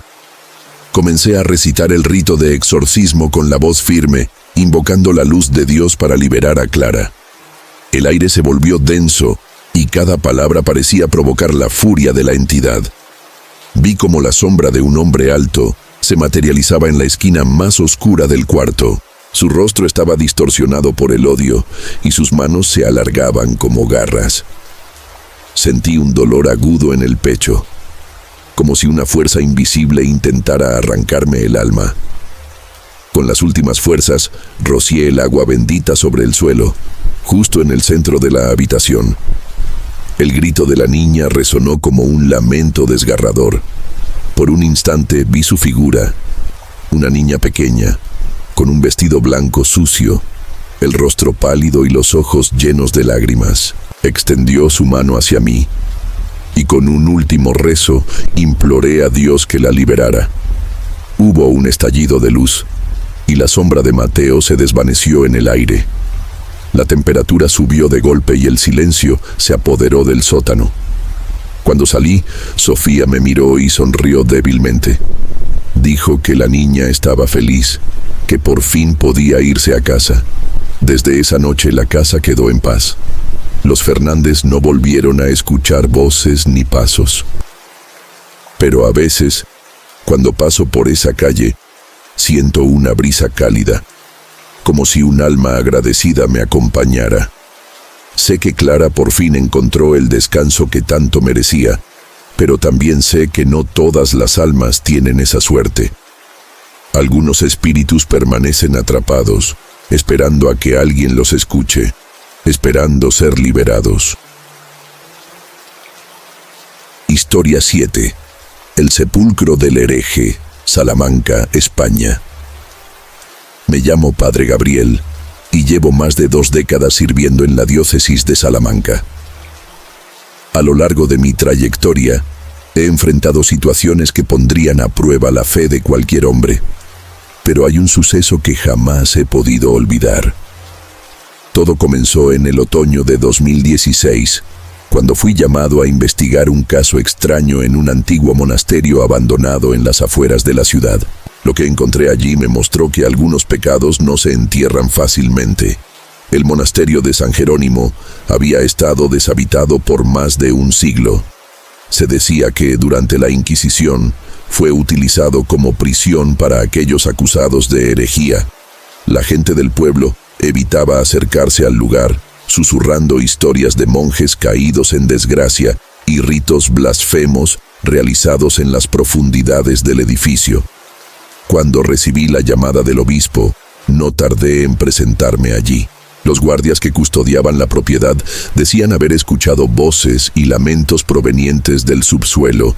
Comencé a recitar el rito de exorcismo con la voz firme, invocando la luz de Dios para liberar a Clara. El aire se volvió denso y cada palabra parecía provocar la furia de la entidad. Vi como la sombra de un hombre alto se materializaba en la esquina más oscura del cuarto. Su rostro estaba distorsionado por el odio y sus manos se alargaban como garras. Sentí un dolor agudo en el pecho, como si una fuerza invisible intentara arrancarme el alma. Con las últimas fuerzas, rocié el agua bendita sobre el suelo, justo en el centro de la habitación. El grito de la niña resonó como un lamento desgarrador. Por un instante vi su figura, una niña pequeña, con un vestido blanco sucio, el rostro pálido y los ojos llenos de lágrimas. Extendió su mano hacia mí, y con un último rezo imploré a Dios que la liberara. Hubo un estallido de luz, y la sombra de Mateo se desvaneció en el aire. La temperatura subió de golpe y el silencio se apoderó del sótano. Cuando salí, Sofía me miró y sonrió débilmente. Dijo que la niña estaba feliz, que por fin podía irse a casa. Desde esa noche la casa quedó en paz. Los Fernández no volvieron a escuchar voces ni pasos. Pero a veces, cuando paso por esa calle, siento una brisa cálida, como si un alma agradecida me acompañara. Sé que Clara por fin encontró el descanso que tanto merecía, pero también sé que no todas las almas tienen esa suerte. Algunos espíritus permanecen atrapados, esperando a que alguien los escuche, esperando ser liberados. Historia 7. El sepulcro del hereje, Salamanca, España. Me llamo Padre Gabriel y llevo más de 2 décadas sirviendo en la diócesis de Salamanca. A lo largo de mi trayectoria, he enfrentado situaciones que pondrían a prueba la fe de cualquier hombre, pero hay un suceso que jamás he podido olvidar. Todo comenzó en el otoño de 2016, cuando fui llamado a investigar un caso extraño en un antiguo monasterio abandonado en las afueras de la ciudad. Lo que encontré allí me mostró que algunos pecados no se entierran fácilmente. El monasterio de San Jerónimo había estado deshabitado por más de un siglo. Se decía que durante la Inquisición fue utilizado como prisión para aquellos acusados de herejía. La gente del pueblo evitaba acercarse al lugar, susurrando historias de monjes caídos en desgracia y ritos blasfemos realizados en las profundidades del edificio. Cuando recibí la llamada del obispo, no tardé en presentarme allí. Los guardias que custodiaban la propiedad decían haber escuchado voces y lamentos provenientes del subsuelo,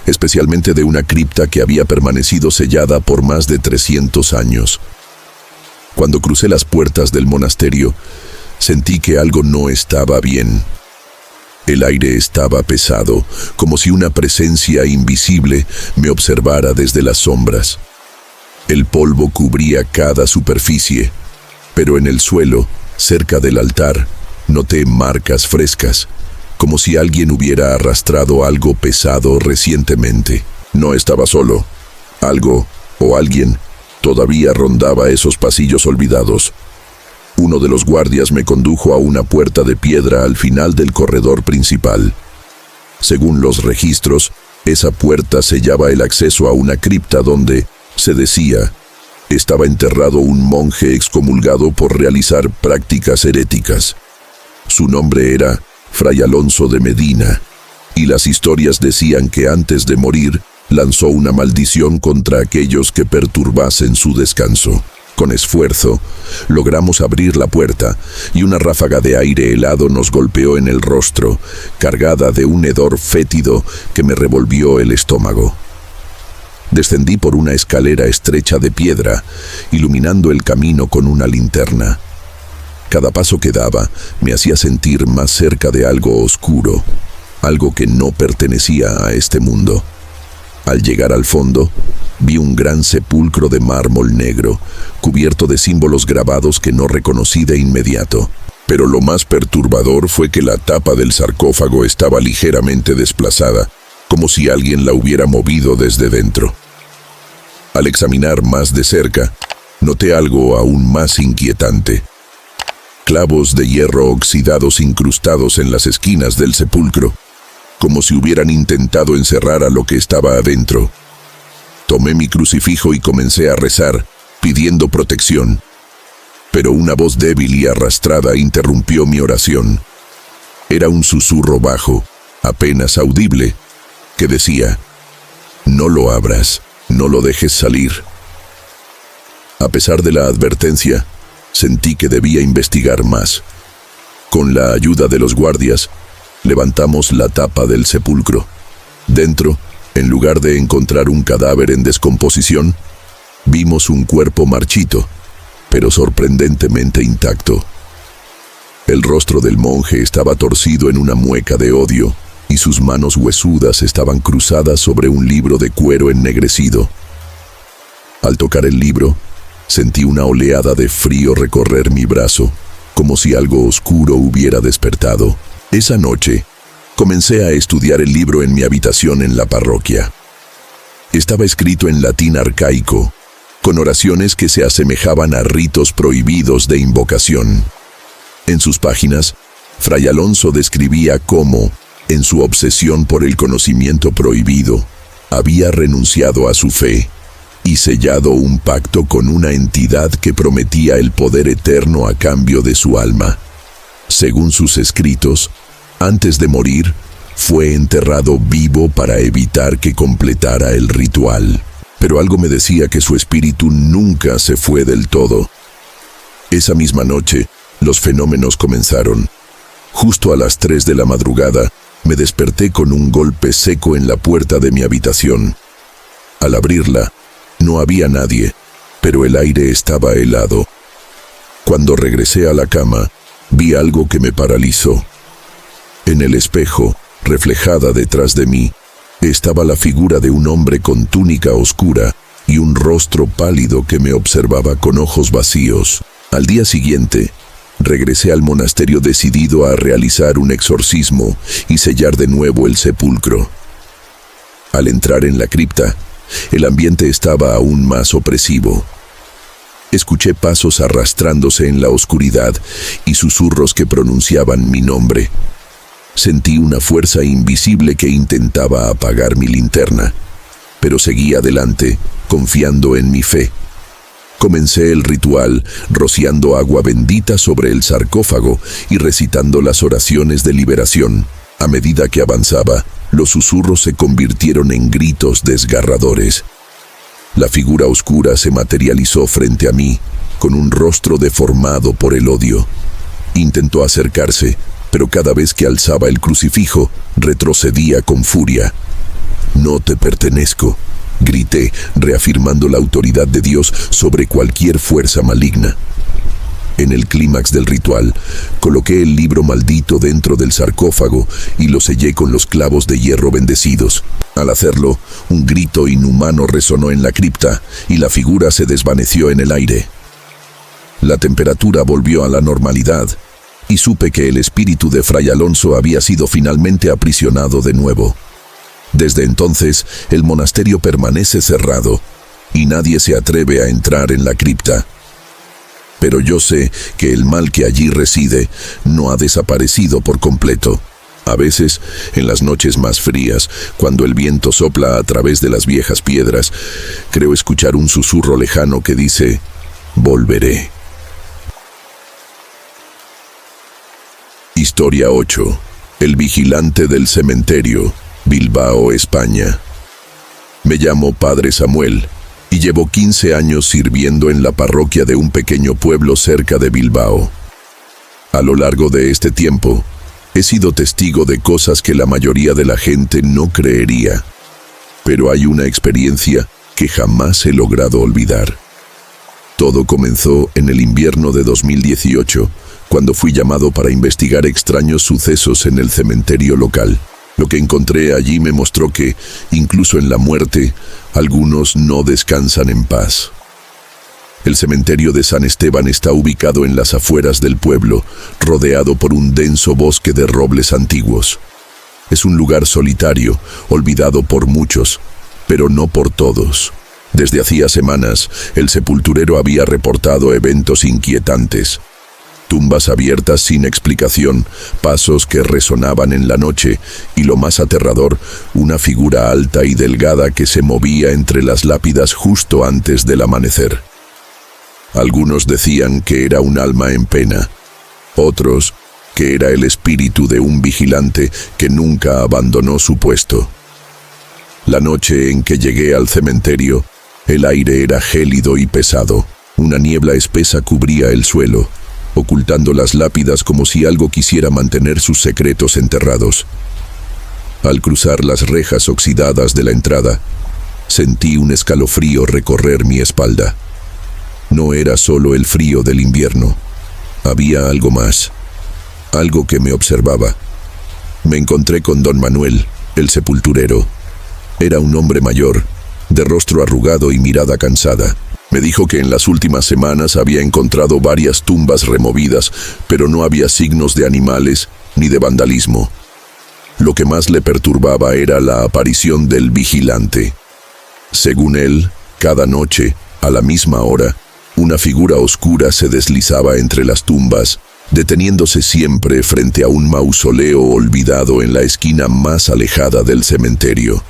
especialmente de una cripta que había permanecido sellada por más de 300 años. Cuando crucé las puertas del monasterio, sentí que algo no estaba bien. El aire estaba pesado, como si una presencia invisible me observara desde las sombras. El polvo cubría cada superficie, pero en el suelo, cerca del altar, noté marcas frescas, como si alguien hubiera arrastrado algo pesado recientemente. No estaba solo. Algo o alguien todavía rondaba esos pasillos olvidados. Uno de los guardias me condujo a una puerta de piedra al final del corredor principal. Según los registros, esa puerta sellaba el acceso a una cripta donde, se decía, estaba enterrado un monje excomulgado por realizar prácticas heréticas. Su nombre era Fray Alonso de Medina, y las historias decían que antes de morir lanzó una maldición contra aquellos que perturbasen su descanso. Con esfuerzo, logramos abrir la puerta y una ráfaga de aire helado nos golpeó en el rostro, cargada de un hedor fétido que me revolvió el estómago. Descendí por una escalera estrecha de piedra, iluminando el camino con una linterna. Cada paso que daba me hacía sentir más cerca de algo oscuro, algo que no pertenecía a este mundo. Al llegar al fondo, vi un gran sepulcro de mármol negro, cubierto de símbolos grabados que no reconocí de inmediato. Pero lo más perturbador fue que la tapa del sarcófago estaba ligeramente desplazada, como si alguien la hubiera movido desde dentro. Al examinar más de cerca, noté algo aún más inquietante. Clavos de hierro oxidados incrustados en las esquinas del sepulcro, como si hubieran intentado encerrar a lo que estaba adentro. Tomé mi crucifijo y comencé a rezar, pidiendo protección. Pero una voz débil y arrastrada interrumpió mi oración. Era un susurro bajo, apenas audible, que decía: «No lo abras, no lo dejes salir». A pesar de la advertencia, sentí que debía investigar más. Con la ayuda de los guardias, levantamos la tapa del sepulcro. Dentro, en lugar de encontrar un cadáver en descomposición, vimos un cuerpo marchito, pero sorprendentemente intacto. El rostro del monje estaba torcido en una mueca de odio, y sus manos huesudas estaban cruzadas sobre un libro de cuero ennegrecido. Al tocar el libro, sentí una oleada de frío recorrer mi brazo, como si algo oscuro hubiera despertado. Esa noche, comencé a estudiar el libro en mi habitación en la parroquia. Estaba escrito en latín arcaico, con oraciones que se asemejaban a ritos prohibidos de invocación. En sus páginas, Fray Alonso describía cómo, en su obsesión por el conocimiento prohibido, había renunciado a su fe y sellado un pacto con una entidad que prometía el poder eterno a cambio de su alma. Según sus escritos, antes de morir, fue enterrado vivo para evitar que completara el ritual. Pero algo me decía que su espíritu nunca se fue del todo. Esa misma noche, los fenómenos comenzaron. Justo a las 3 de la madrugada, me desperté con un golpe seco en la puerta de mi habitación. Al abrirla, no había nadie, pero el aire estaba helado. Cuando regresé a la cama, vi algo que me paralizó. En el espejo, reflejada detrás de mí, estaba la figura de un hombre con túnica oscura y un rostro pálido que me observaba con ojos vacíos. Al día siguiente, regresé al monasterio decidido a realizar un exorcismo y sellar de nuevo el sepulcro. Al entrar en la cripta, el ambiente estaba aún más opresivo. Escuché pasos arrastrándose en la oscuridad y susurros que pronunciaban mi nombre. Sentí una fuerza invisible que intentaba apagar mi linterna, pero seguí adelante, confiando en mi fe. Comencé el ritual, rociando agua bendita sobre el sarcófago y recitando las oraciones de liberación. A medida que avanzaba, los susurros se convirtieron en gritos desgarradores. La figura oscura se materializó frente a mí, con un rostro deformado por el odio. Intentó acercarse, pero cada vez que alzaba el crucifijo, retrocedía con furia. «No te pertenezco», grité, reafirmando la autoridad de Dios sobre cualquier fuerza maligna. En el clímax del ritual, coloqué el libro maldito dentro del sarcófago y lo sellé con los clavos de hierro bendecidos. Al hacerlo, un grito inhumano resonó en la cripta y la figura se desvaneció en el aire. La temperatura volvió a la normalidad y supe que el espíritu de Fray Alonso había sido finalmente aprisionado de nuevo. Desde entonces, el monasterio permanece cerrado y nadie se atreve a entrar en la cripta. Pero yo sé que el mal que allí reside no ha desaparecido por completo. A veces, en las noches más frías, cuando el viento sopla a través de las viejas piedras, creo escuchar un susurro lejano que dice: «Volveré». Historia 8. El vigilante del cementerio, Bilbao, España. Me llamo Padre Samuel y llevo 15 años sirviendo en la parroquia de un pequeño pueblo cerca de Bilbao. A lo largo de este tiempo, he sido testigo de cosas que la mayoría de la gente no creería, pero hay una experiencia que jamás he logrado olvidar. Todo comenzó en el invierno de 2018, cuando fui llamado para investigar extraños sucesos en el cementerio local. Lo que encontré allí me mostró que, incluso en la muerte, algunos no descansan en paz. El cementerio de San Esteban está ubicado en las afueras del pueblo, rodeado por un denso bosque de robles antiguos. Es un lugar solitario, olvidado por muchos, pero no por todos. Desde hacía semanas, el sepulturero había reportado eventos inquietantes. Tumbas abiertas sin explicación, pasos que resonaban en la noche y, lo más aterrador, una figura alta y delgada que se movía entre las lápidas justo antes del amanecer. Algunos decían que era un alma en pena, otros que era el espíritu de un vigilante que nunca abandonó su puesto. La noche en que llegué al cementerio, el aire era gélido y pesado. Una niebla espesa cubría el suelo, ocultando las lápidas como si algo quisiera mantener sus secretos enterrados. Al cruzar las rejas oxidadas de la entrada, sentí un escalofrío recorrer mi espalda. No era solo el frío del invierno, había algo más, algo que me observaba. Me encontré con don Manuel, el sepulturero. Era un hombre mayor, de rostro arrugado y mirada cansada. Me dijo que en las últimas semanas había encontrado varias tumbas removidas, pero no había signos de animales ni de vandalismo. Lo que más le perturbaba era la aparición del vigilante. Según él, cada noche, a la misma hora, una figura oscura se deslizaba entre las tumbas, deteniéndose siempre frente a un mausoleo olvidado en la esquina más alejada del cementerio.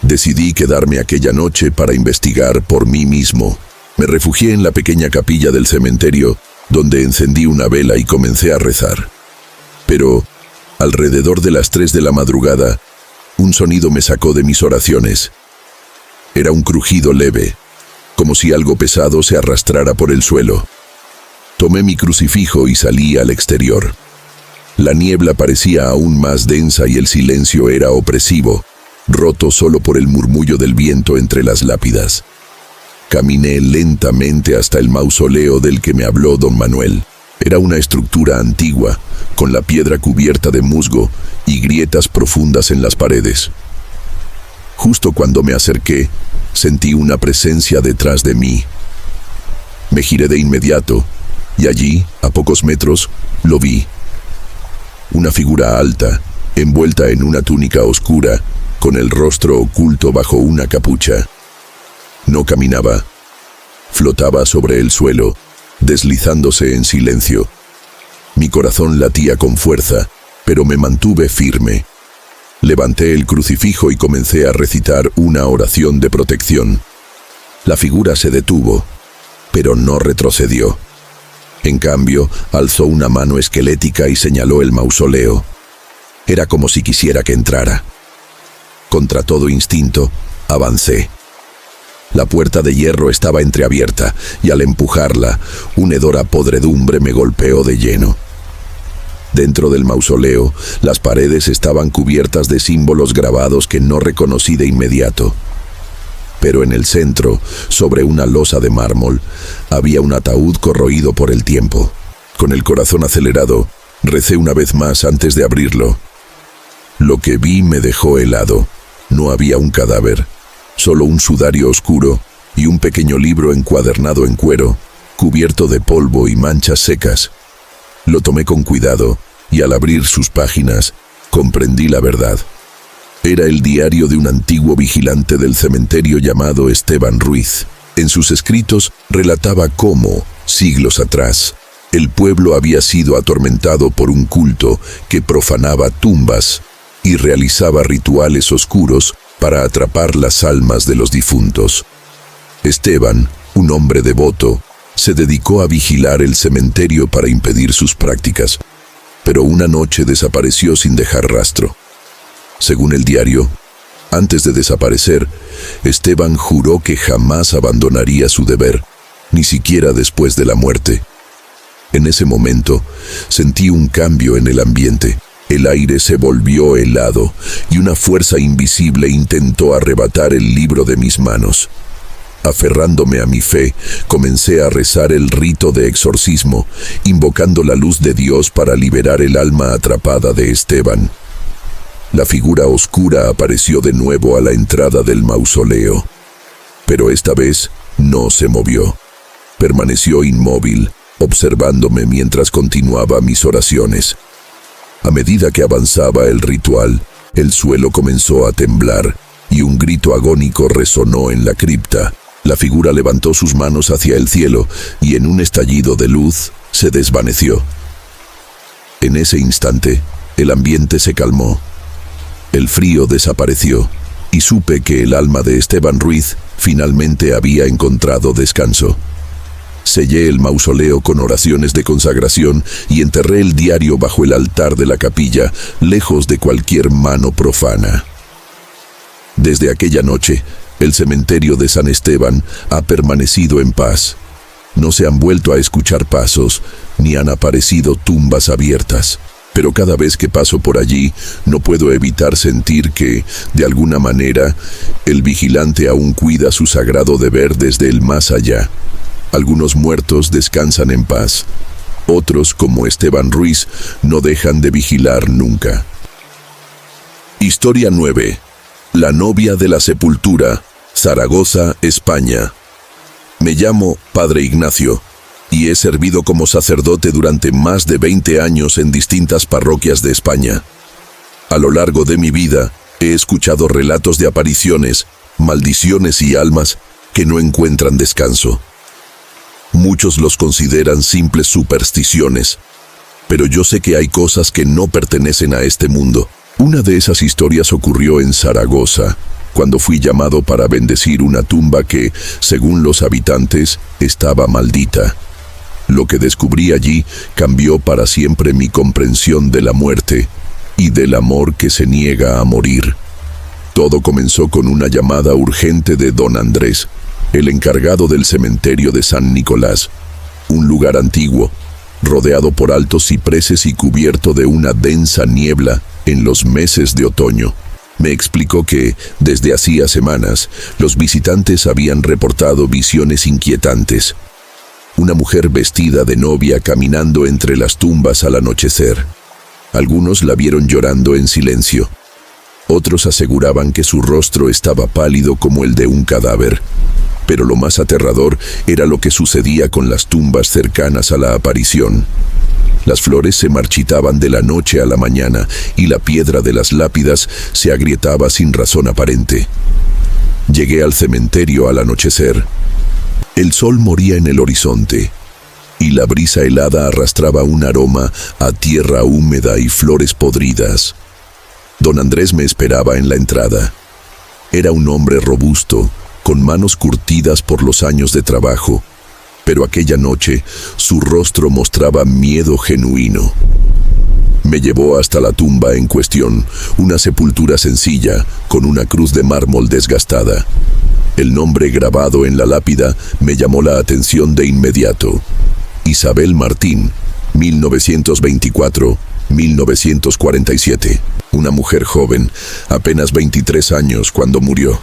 Decidí quedarme aquella noche para investigar por mí mismo. Me refugié en la pequeña capilla del cementerio, donde encendí una vela y comencé a rezar. Pero, alrededor de las 3 de la madrugada, un sonido me sacó de mis oraciones. Era un crujido leve, como si algo pesado se arrastrara por el suelo. Tomé mi crucifijo y salí al exterior. La niebla parecía aún más densa y el silencio era opresivo, roto solo por el murmullo del viento entre las lápidas. Caminé lentamente hasta el mausoleo del que me habló don Manuel. Era una estructura antigua, con la piedra cubierta de musgo y grietas profundas en las paredes. Justo cuando me acerqué, sentí una presencia detrás de mí. Me giré de inmediato, y allí, a pocos metros, lo vi. Una figura alta, envuelta en una túnica oscura, con el rostro oculto bajo una capucha. No caminaba. Flotaba sobre el suelo, deslizándose en silencio. Mi corazón latía con fuerza, pero me mantuve firme. Levanté el crucifijo y comencé a recitar una oración de protección. La figura se detuvo, pero no retrocedió. En cambio, alzó una mano esquelética y señaló el mausoleo. Era como si quisiera que entrara. Contra todo instinto, avancé. La puerta de hierro estaba entreabierta, y al empujarla, un hedor a podredumbre me golpeó de lleno. Dentro del mausoleo, las paredes estaban cubiertas de símbolos grabados que no reconocí de inmediato. Pero en el centro, sobre una losa de mármol, había un ataúd corroído por el tiempo. Con el corazón acelerado, recé una vez más antes de abrirlo. Lo que vi me dejó helado. No había un cadáver, solo un sudario oscuro y un pequeño libro encuadernado en cuero, cubierto de polvo y manchas secas. Lo tomé con cuidado y al abrir sus páginas, comprendí la verdad. Era el diario de un antiguo vigilante del cementerio llamado Esteban Ruiz. En sus escritos relataba cómo, siglos atrás, el pueblo había sido atormentado por un culto que profanaba tumbas y realizaba rituales oscuros para atrapar las almas de los difuntos. Esteban, un hombre devoto, se dedicó a vigilar el cementerio para impedir sus prácticas, pero una noche desapareció sin dejar rastro. Según el diario, antes de desaparecer, Esteban juró que jamás abandonaría su deber, ni siquiera después de la muerte. En ese momento, sentí un cambio en el ambiente. El aire se volvió helado y una fuerza invisible intentó arrebatar el libro de mis manos. Aferrándome a mi fe, comencé a rezar el rito de exorcismo, invocando la luz de Dios para liberar el alma atrapada de Esteban. La figura oscura apareció de nuevo a la entrada del mausoleo, pero esta vez no se movió. Permaneció inmóvil, observándome mientras continuaba mis oraciones. A medida que avanzaba el ritual, el suelo comenzó a temblar y un grito agónico resonó en la cripta. La figura levantó sus manos hacia el cielo y en un estallido de luz se desvaneció. En ese instante, el ambiente se calmó. El frío desapareció y supe que el alma de Esteban Ruiz finalmente había encontrado descanso. Sellé el mausoleo con oraciones de consagración y enterré el diario bajo el altar de la capilla, lejos de cualquier mano profana. Desde aquella noche, el cementerio de San Esteban ha permanecido en paz. No se han vuelto a escuchar pasos, ni han aparecido tumbas abiertas. Pero cada vez que paso por allí, no puedo evitar sentir que, de alguna manera, el vigilante aún cuida su sagrado deber desde el más allá. Algunos muertos descansan en paz. Otros, como Esteban Ruiz, no dejan de vigilar nunca. Historia 9. La novia de la sepultura, Zaragoza, España. Me llamo Padre Ignacio y he servido como sacerdote durante más de 20 años en distintas parroquias de España. A lo largo de mi vida, he escuchado relatos de apariciones, maldiciones y almas que no encuentran descanso. Muchos los consideran simples supersticiones, pero yo sé que hay cosas que no pertenecen a este mundo. Una de esas historias ocurrió en Zaragoza, cuando fui llamado para bendecir una tumba que, según los habitantes, estaba maldita. Lo que descubrí allí cambió para siempre mi comprensión de la muerte y del amor que se niega a morir. Todo comenzó con una llamada urgente de don Andrés, el encargado del cementerio de San Nicolás, un lugar antiguo, rodeado por altos cipreses y cubierto de una densa niebla en los meses de otoño. Me explicó que, desde hacía semanas, los visitantes habían reportado visiones inquietantes. Una mujer vestida de novia caminando entre las tumbas al anochecer. Algunos la vieron llorando en silencio. Otros aseguraban que su rostro estaba pálido como el de un cadáver. Pero lo más aterrador era lo que sucedía con las tumbas cercanas a la aparición. Las flores se marchitaban de la noche a la mañana y la piedra de las lápidas se agrietaba sin razón aparente. Llegué al cementerio al anochecer. El sol moría en el horizonte y la brisa helada arrastraba un aroma a tierra húmeda y flores podridas. Don Andrés me esperaba en la entrada. Era un hombre robusto, con manos curtidas por los años de trabajo, pero aquella noche su rostro mostraba miedo genuino. Me llevó hasta la tumba en cuestión, una sepultura sencilla, con una cruz de mármol desgastada. El nombre grabado en la lápida me llamó la atención de inmediato. Isabel Martín, 1924-1947. Una mujer joven, apenas 23 años cuando murió.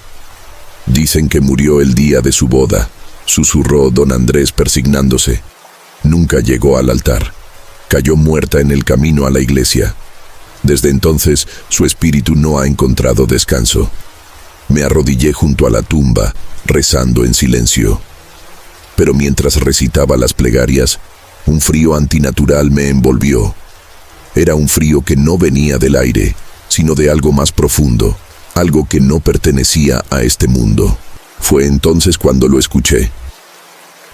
Dicen que murió el día de su boda, susurró don Andrés persignándose. Nunca llegó al altar. Cayó muerta en el camino a la iglesia. Desde entonces, su espíritu no ha encontrado descanso. Me arrodillé junto a la tumba, rezando en silencio. Pero mientras recitaba las plegarias, un frío antinatural me envolvió. Era un frío que no venía del aire, sino de algo más profundo, algo que no pertenecía a este mundo. Fue entonces cuando lo escuché.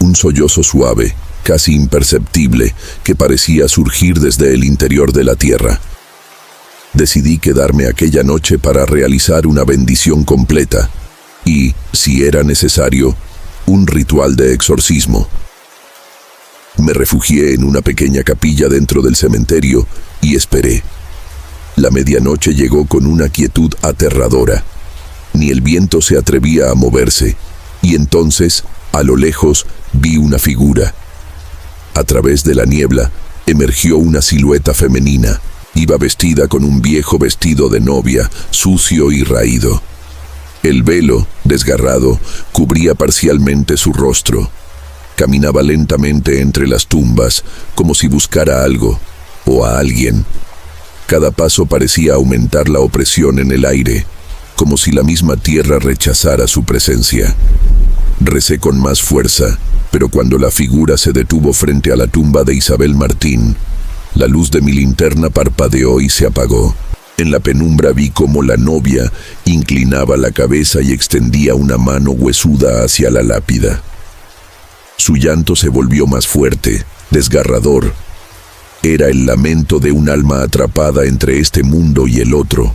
Un sollozo suave, casi imperceptible, que parecía surgir desde el interior de la tierra. Decidí quedarme aquella noche para realizar una bendición completa y, si era necesario, un ritual de exorcismo. Me refugié en una pequeña capilla dentro del cementerio y esperé. La medianoche llegó con una quietud aterradora. Ni el viento se atrevía a moverse, y entonces, a lo lejos, vi una figura. A través de la niebla, emergió una silueta femenina. Iba vestida con un viejo vestido de novia, sucio y raído. El velo, desgarrado, cubría parcialmente su rostro. Caminaba lentamente entre las tumbas, como si buscara algo, o a alguien. Cada paso parecía aumentar la opresión en el aire, como si la misma tierra rechazara su presencia. Recé con más fuerza, pero cuando la figura se detuvo frente a la tumba de Isabel Martín, la luz de mi linterna parpadeó y se apagó. En la penumbra vi cómo la novia inclinaba la cabeza y extendía una mano huesuda hacia la lápida. Su llanto se volvió más fuerte, desgarrador. Era el lamento de un alma atrapada entre este mundo y el otro.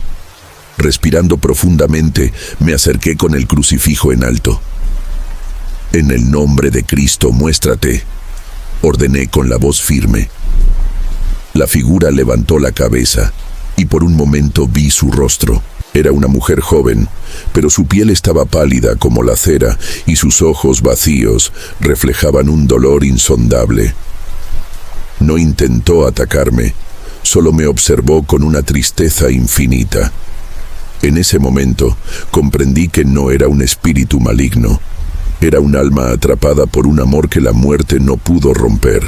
Respirando profundamente, me acerqué con el crucifijo en alto. «En el nombre de Cristo, muéstrate», ordené con la voz firme. La figura levantó la cabeza, y por un momento vi su rostro. Era una mujer joven, pero su piel estaba pálida como la cera, y sus ojos vacíos reflejaban un dolor insondable. No intentó atacarme, solo me observó con una tristeza infinita. En ese momento, comprendí que no era un espíritu maligno. Era un alma atrapada por un amor que la muerte no pudo romper.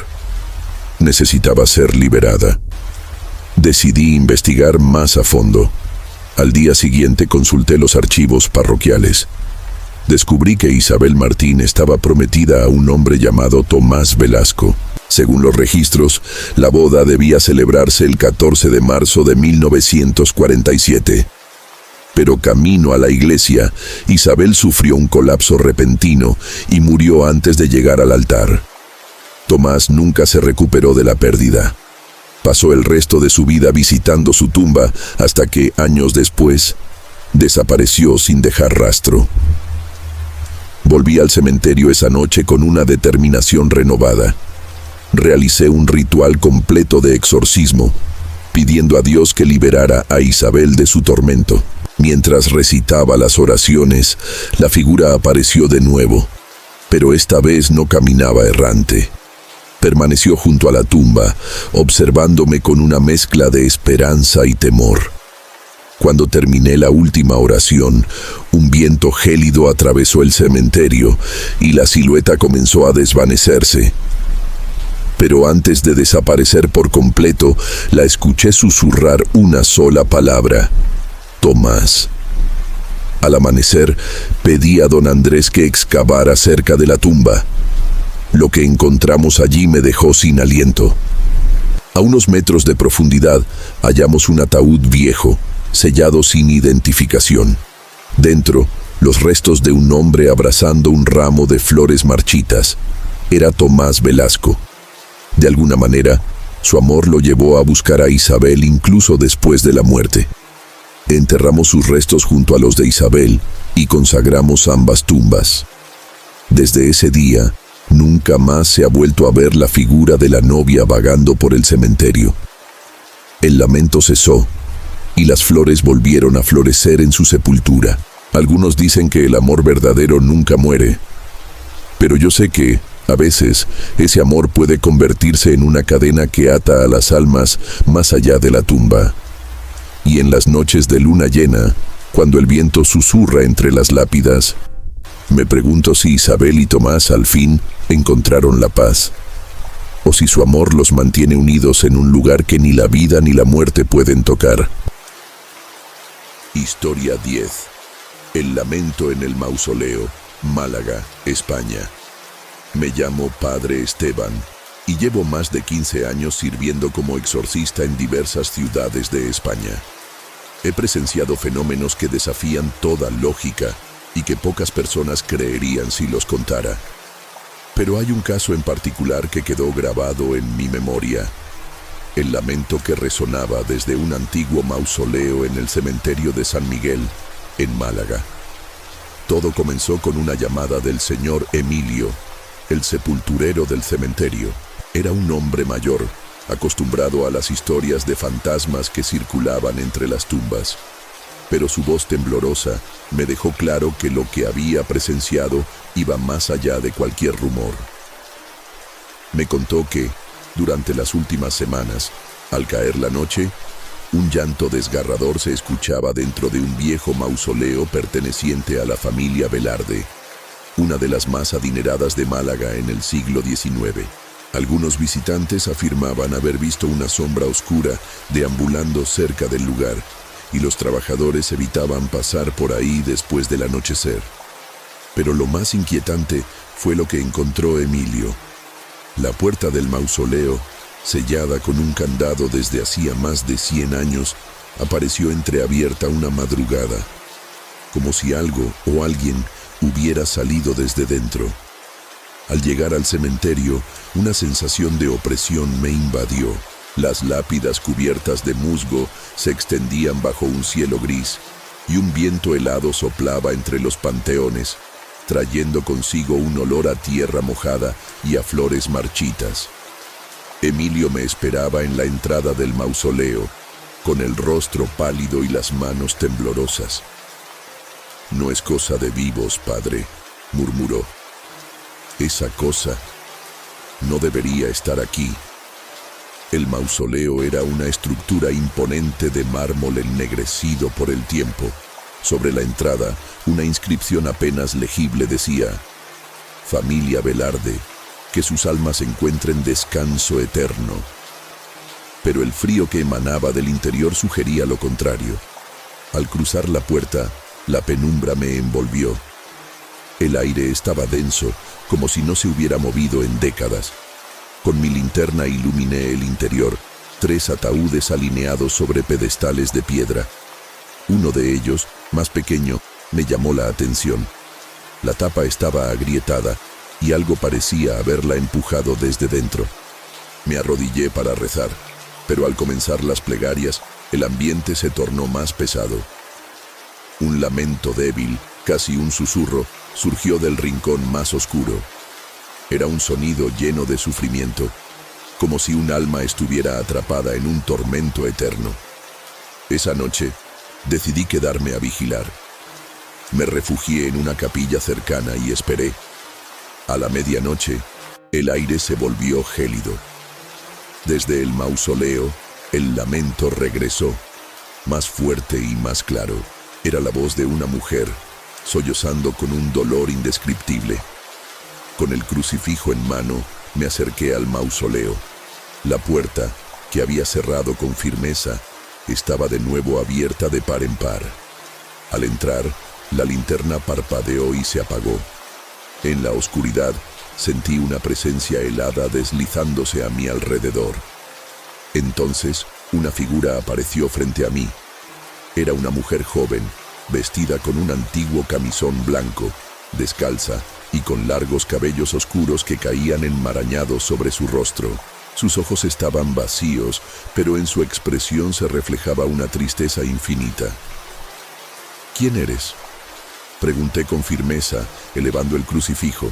Necesitaba ser liberada. Decidí investigar más a fondo. Al día siguiente consulté los archivos parroquiales. Descubrí que Isabel Martín estaba prometida a un hombre llamado Tomás Velasco. Según los registros, la boda debía celebrarse el 14 de marzo de 1947. Pero camino a la iglesia, Isabel sufrió un colapso repentino y murió antes de llegar al altar. Tomás nunca se recuperó de la pérdida. Pasó el resto de su vida visitando su tumba hasta que, años después, desapareció sin dejar rastro. Volví al cementerio esa noche con una determinación renovada. Realicé un ritual completo de exorcismo, pidiendo a Dios que liberara a Isabel de su tormento. Mientras recitaba las oraciones, la figura apareció de nuevo, pero esta vez no caminaba errante. Permaneció junto a la tumba, observándome con una mezcla de esperanza y temor. Cuando terminé la última oración, un viento gélido atravesó el cementerio y la silueta comenzó a desvanecerse. Pero antes de desaparecer por completo, la escuché susurrar una sola palabra: Tomás. Al amanecer, pedí a don Andrés que excavara cerca de la tumba. Lo que encontramos allí me dejó sin aliento. A unos metros de profundidad, hallamos un ataúd viejo, sellado sin identificación. Dentro, los restos de un hombre abrazando un ramo de flores marchitas. Era Tomás Velasco. De alguna manera, su amor lo llevó a buscar a Isabel incluso después de la muerte. Enterramos sus restos junto a los de Isabel y consagramos ambas tumbas. Desde ese día, nunca más se ha vuelto a ver la figura de la novia vagando por el cementerio. El lamento cesó y las flores volvieron a florecer en su sepultura. Algunos dicen que el amor verdadero nunca muere, pero yo sé que, a veces, ese amor puede convertirse en una cadena que ata a las almas más allá de la tumba. Y en las noches de luna llena, cuando el viento susurra entre las lápidas, me pregunto si Isabel y Tomás al fin encontraron la paz, o si su amor los mantiene unidos en un lugar que ni la vida ni la muerte pueden tocar. Historia 10. El lamento en el mausoleo, Málaga, España. Me llamo Padre Esteban y llevo más de 15 años sirviendo como exorcista en diversas ciudades de España. He presenciado fenómenos que desafían toda lógica y que pocas personas creerían si los contara. Pero hay un caso en particular que quedó grabado en mi memoria: el lamento que resonaba desde un antiguo mausoleo en el cementerio de San Miguel, en Málaga. Todo comenzó con una llamada del señor Emilio, el sepulturero del cementerio. Era un hombre mayor, acostumbrado a las historias de fantasmas que circulaban entre las tumbas. Pero su voz temblorosa me dejó claro que lo que había presenciado iba más allá de cualquier rumor. Me contó que, durante las últimas semanas, al caer la noche, un llanto desgarrador se escuchaba dentro de un viejo mausoleo perteneciente a la familia Velarde, una de las más adineradas de Málaga en el siglo XIX. Algunos visitantes afirmaban haber visto una sombra oscura deambulando cerca del lugar, y los trabajadores evitaban pasar por ahí después del anochecer. Pero lo más inquietante fue lo que encontró Emilio. La puerta del mausoleo, sellada con un candado desde hacía más de 100 años, apareció entreabierta una madrugada, como si algo o alguien hubiera salido desde dentro. Al llegar al cementerio, una sensación de opresión me invadió. Las lápidas cubiertas de musgo se extendían bajo un cielo gris, y un viento helado soplaba entre los panteones, trayendo consigo un olor a tierra mojada y a flores marchitas. Emilio me esperaba en la entrada del mausoleo, con el rostro pálido y las manos temblorosas. «No es cosa de vivos, padre», murmuró. «Esa cosa no debería estar aquí». El mausoleo era una estructura imponente de mármol ennegrecido por el tiempo. Sobre la entrada, una inscripción apenas legible decía: «Familia Velarde, que sus almas encuentren descanso eterno». Pero el frío que emanaba del interior sugería lo contrario. Al cruzar la puerta, la penumbra me envolvió. El aire estaba denso, como si no se hubiera movido en décadas. Con mi linterna iluminé el interior, 3 ataúdes alineados sobre pedestales de piedra. Uno de ellos, más pequeño, me llamó la atención. La tapa estaba agrietada y algo parecía haberla empujado desde dentro. Me arrodillé para rezar. Pero al comenzar las plegarias, el ambiente se tornó más pesado. Un lamento débil, casi un susurro, surgió del rincón más oscuro. Era un sonido lleno de sufrimiento, como si un alma estuviera atrapada en un tormento eterno. Esa noche, decidí quedarme a vigilar. Me refugié en una capilla cercana y esperé. A la medianoche, el aire se volvió gélido. Desde el mausoleo, el lamento regresó, más fuerte y más claro. Era la voz de una mujer, sollozando con un dolor indescriptible. Con el crucifijo en mano, me acerqué al mausoleo. La puerta, que había cerrado con firmeza, estaba de nuevo abierta de par en par. Al entrar, la linterna parpadeó y se apagó. En la oscuridad, sentí una presencia helada deslizándose a mi alrededor. Entonces, una figura apareció frente a mí. Era una mujer joven, vestida con un antiguo camisón blanco, descalza y con largos cabellos oscuros que caían enmarañados sobre su rostro. Sus ojos estaban vacíos, pero en su expresión se reflejaba una tristeza infinita. ¿Quién eres?, pregunté con firmeza, elevando el crucifijo.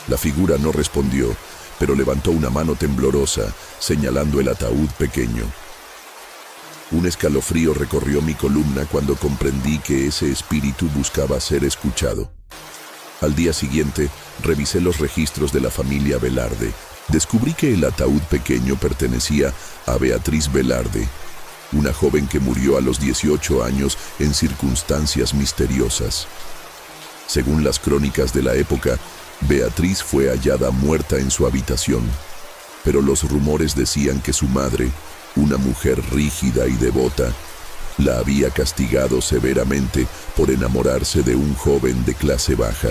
La figura no respondió, pero levantó una mano temblorosa, señalando el ataúd pequeño. Un escalofrío recorrió mi columna cuando comprendí que ese espíritu buscaba ser escuchado. Al día siguiente, revisé los registros de la familia Velarde. Descubrí que el ataúd pequeño pertenecía a Beatriz Velarde, una joven que murió a los 18 años en circunstancias misteriosas. Según las crónicas de la época, Beatriz fue hallada muerta en su habitación, pero los rumores decían que su madre, una mujer rígida y devota, la había castigado severamente por enamorarse de un joven de clase baja.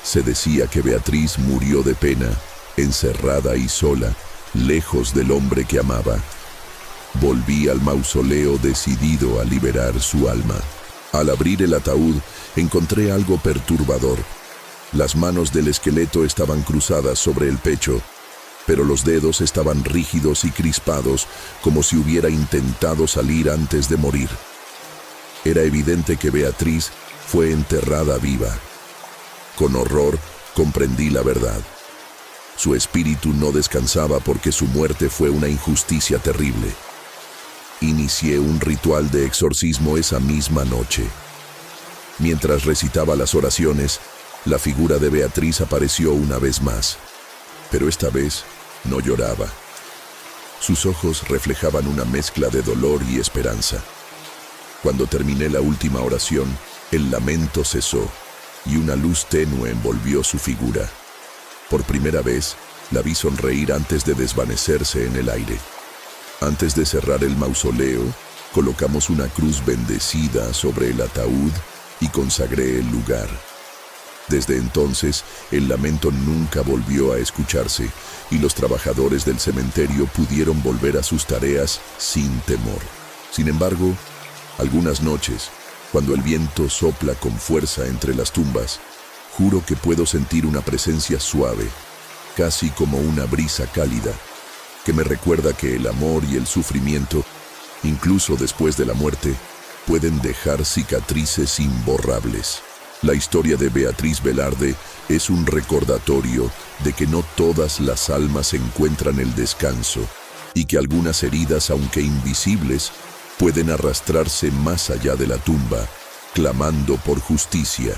Se decía que Beatriz murió de pena, encerrada y sola, lejos del hombre que amaba. Volví al mausoleo decidido a liberar su alma. Al abrir el ataúd, encontré algo perturbador. Las manos del esqueleto estaban cruzadas sobre el pecho, pero los dedos estaban rígidos y crispados, como si hubiera intentado salir antes de morir. Era evidente que Beatriz fue enterrada viva. Con horror, comprendí la verdad. Su espíritu no descansaba porque su muerte fue una injusticia terrible. Inicié un ritual de exorcismo esa misma noche. Mientras recitaba las oraciones, la figura de Beatriz apareció una vez más, pero esta vez no lloraba. Sus ojos reflejaban una mezcla de dolor y esperanza. Cuando terminé la última oración, el lamento cesó y una luz tenue envolvió su figura. Por primera vez, la vi sonreír antes de desvanecerse en el aire. Antes de cerrar el mausoleo, colocamos una cruz bendecida sobre el ataúd y consagré el lugar. Desde entonces, el lamento nunca volvió a escucharse y los trabajadores del cementerio pudieron volver a sus tareas sin temor. Sin embargo, algunas noches, cuando el viento sopla con fuerza entre las tumbas, juro que puedo sentir una presencia suave, casi como una brisa cálida, que me recuerda que el amor y el sufrimiento, incluso después de la muerte, pueden dejar cicatrices imborrables. La historia de Beatriz Velarde es un recordatorio de que no todas las almas encuentran el descanso y que algunas heridas, aunque invisibles, pueden arrastrarse más allá de la tumba, clamando por justicia.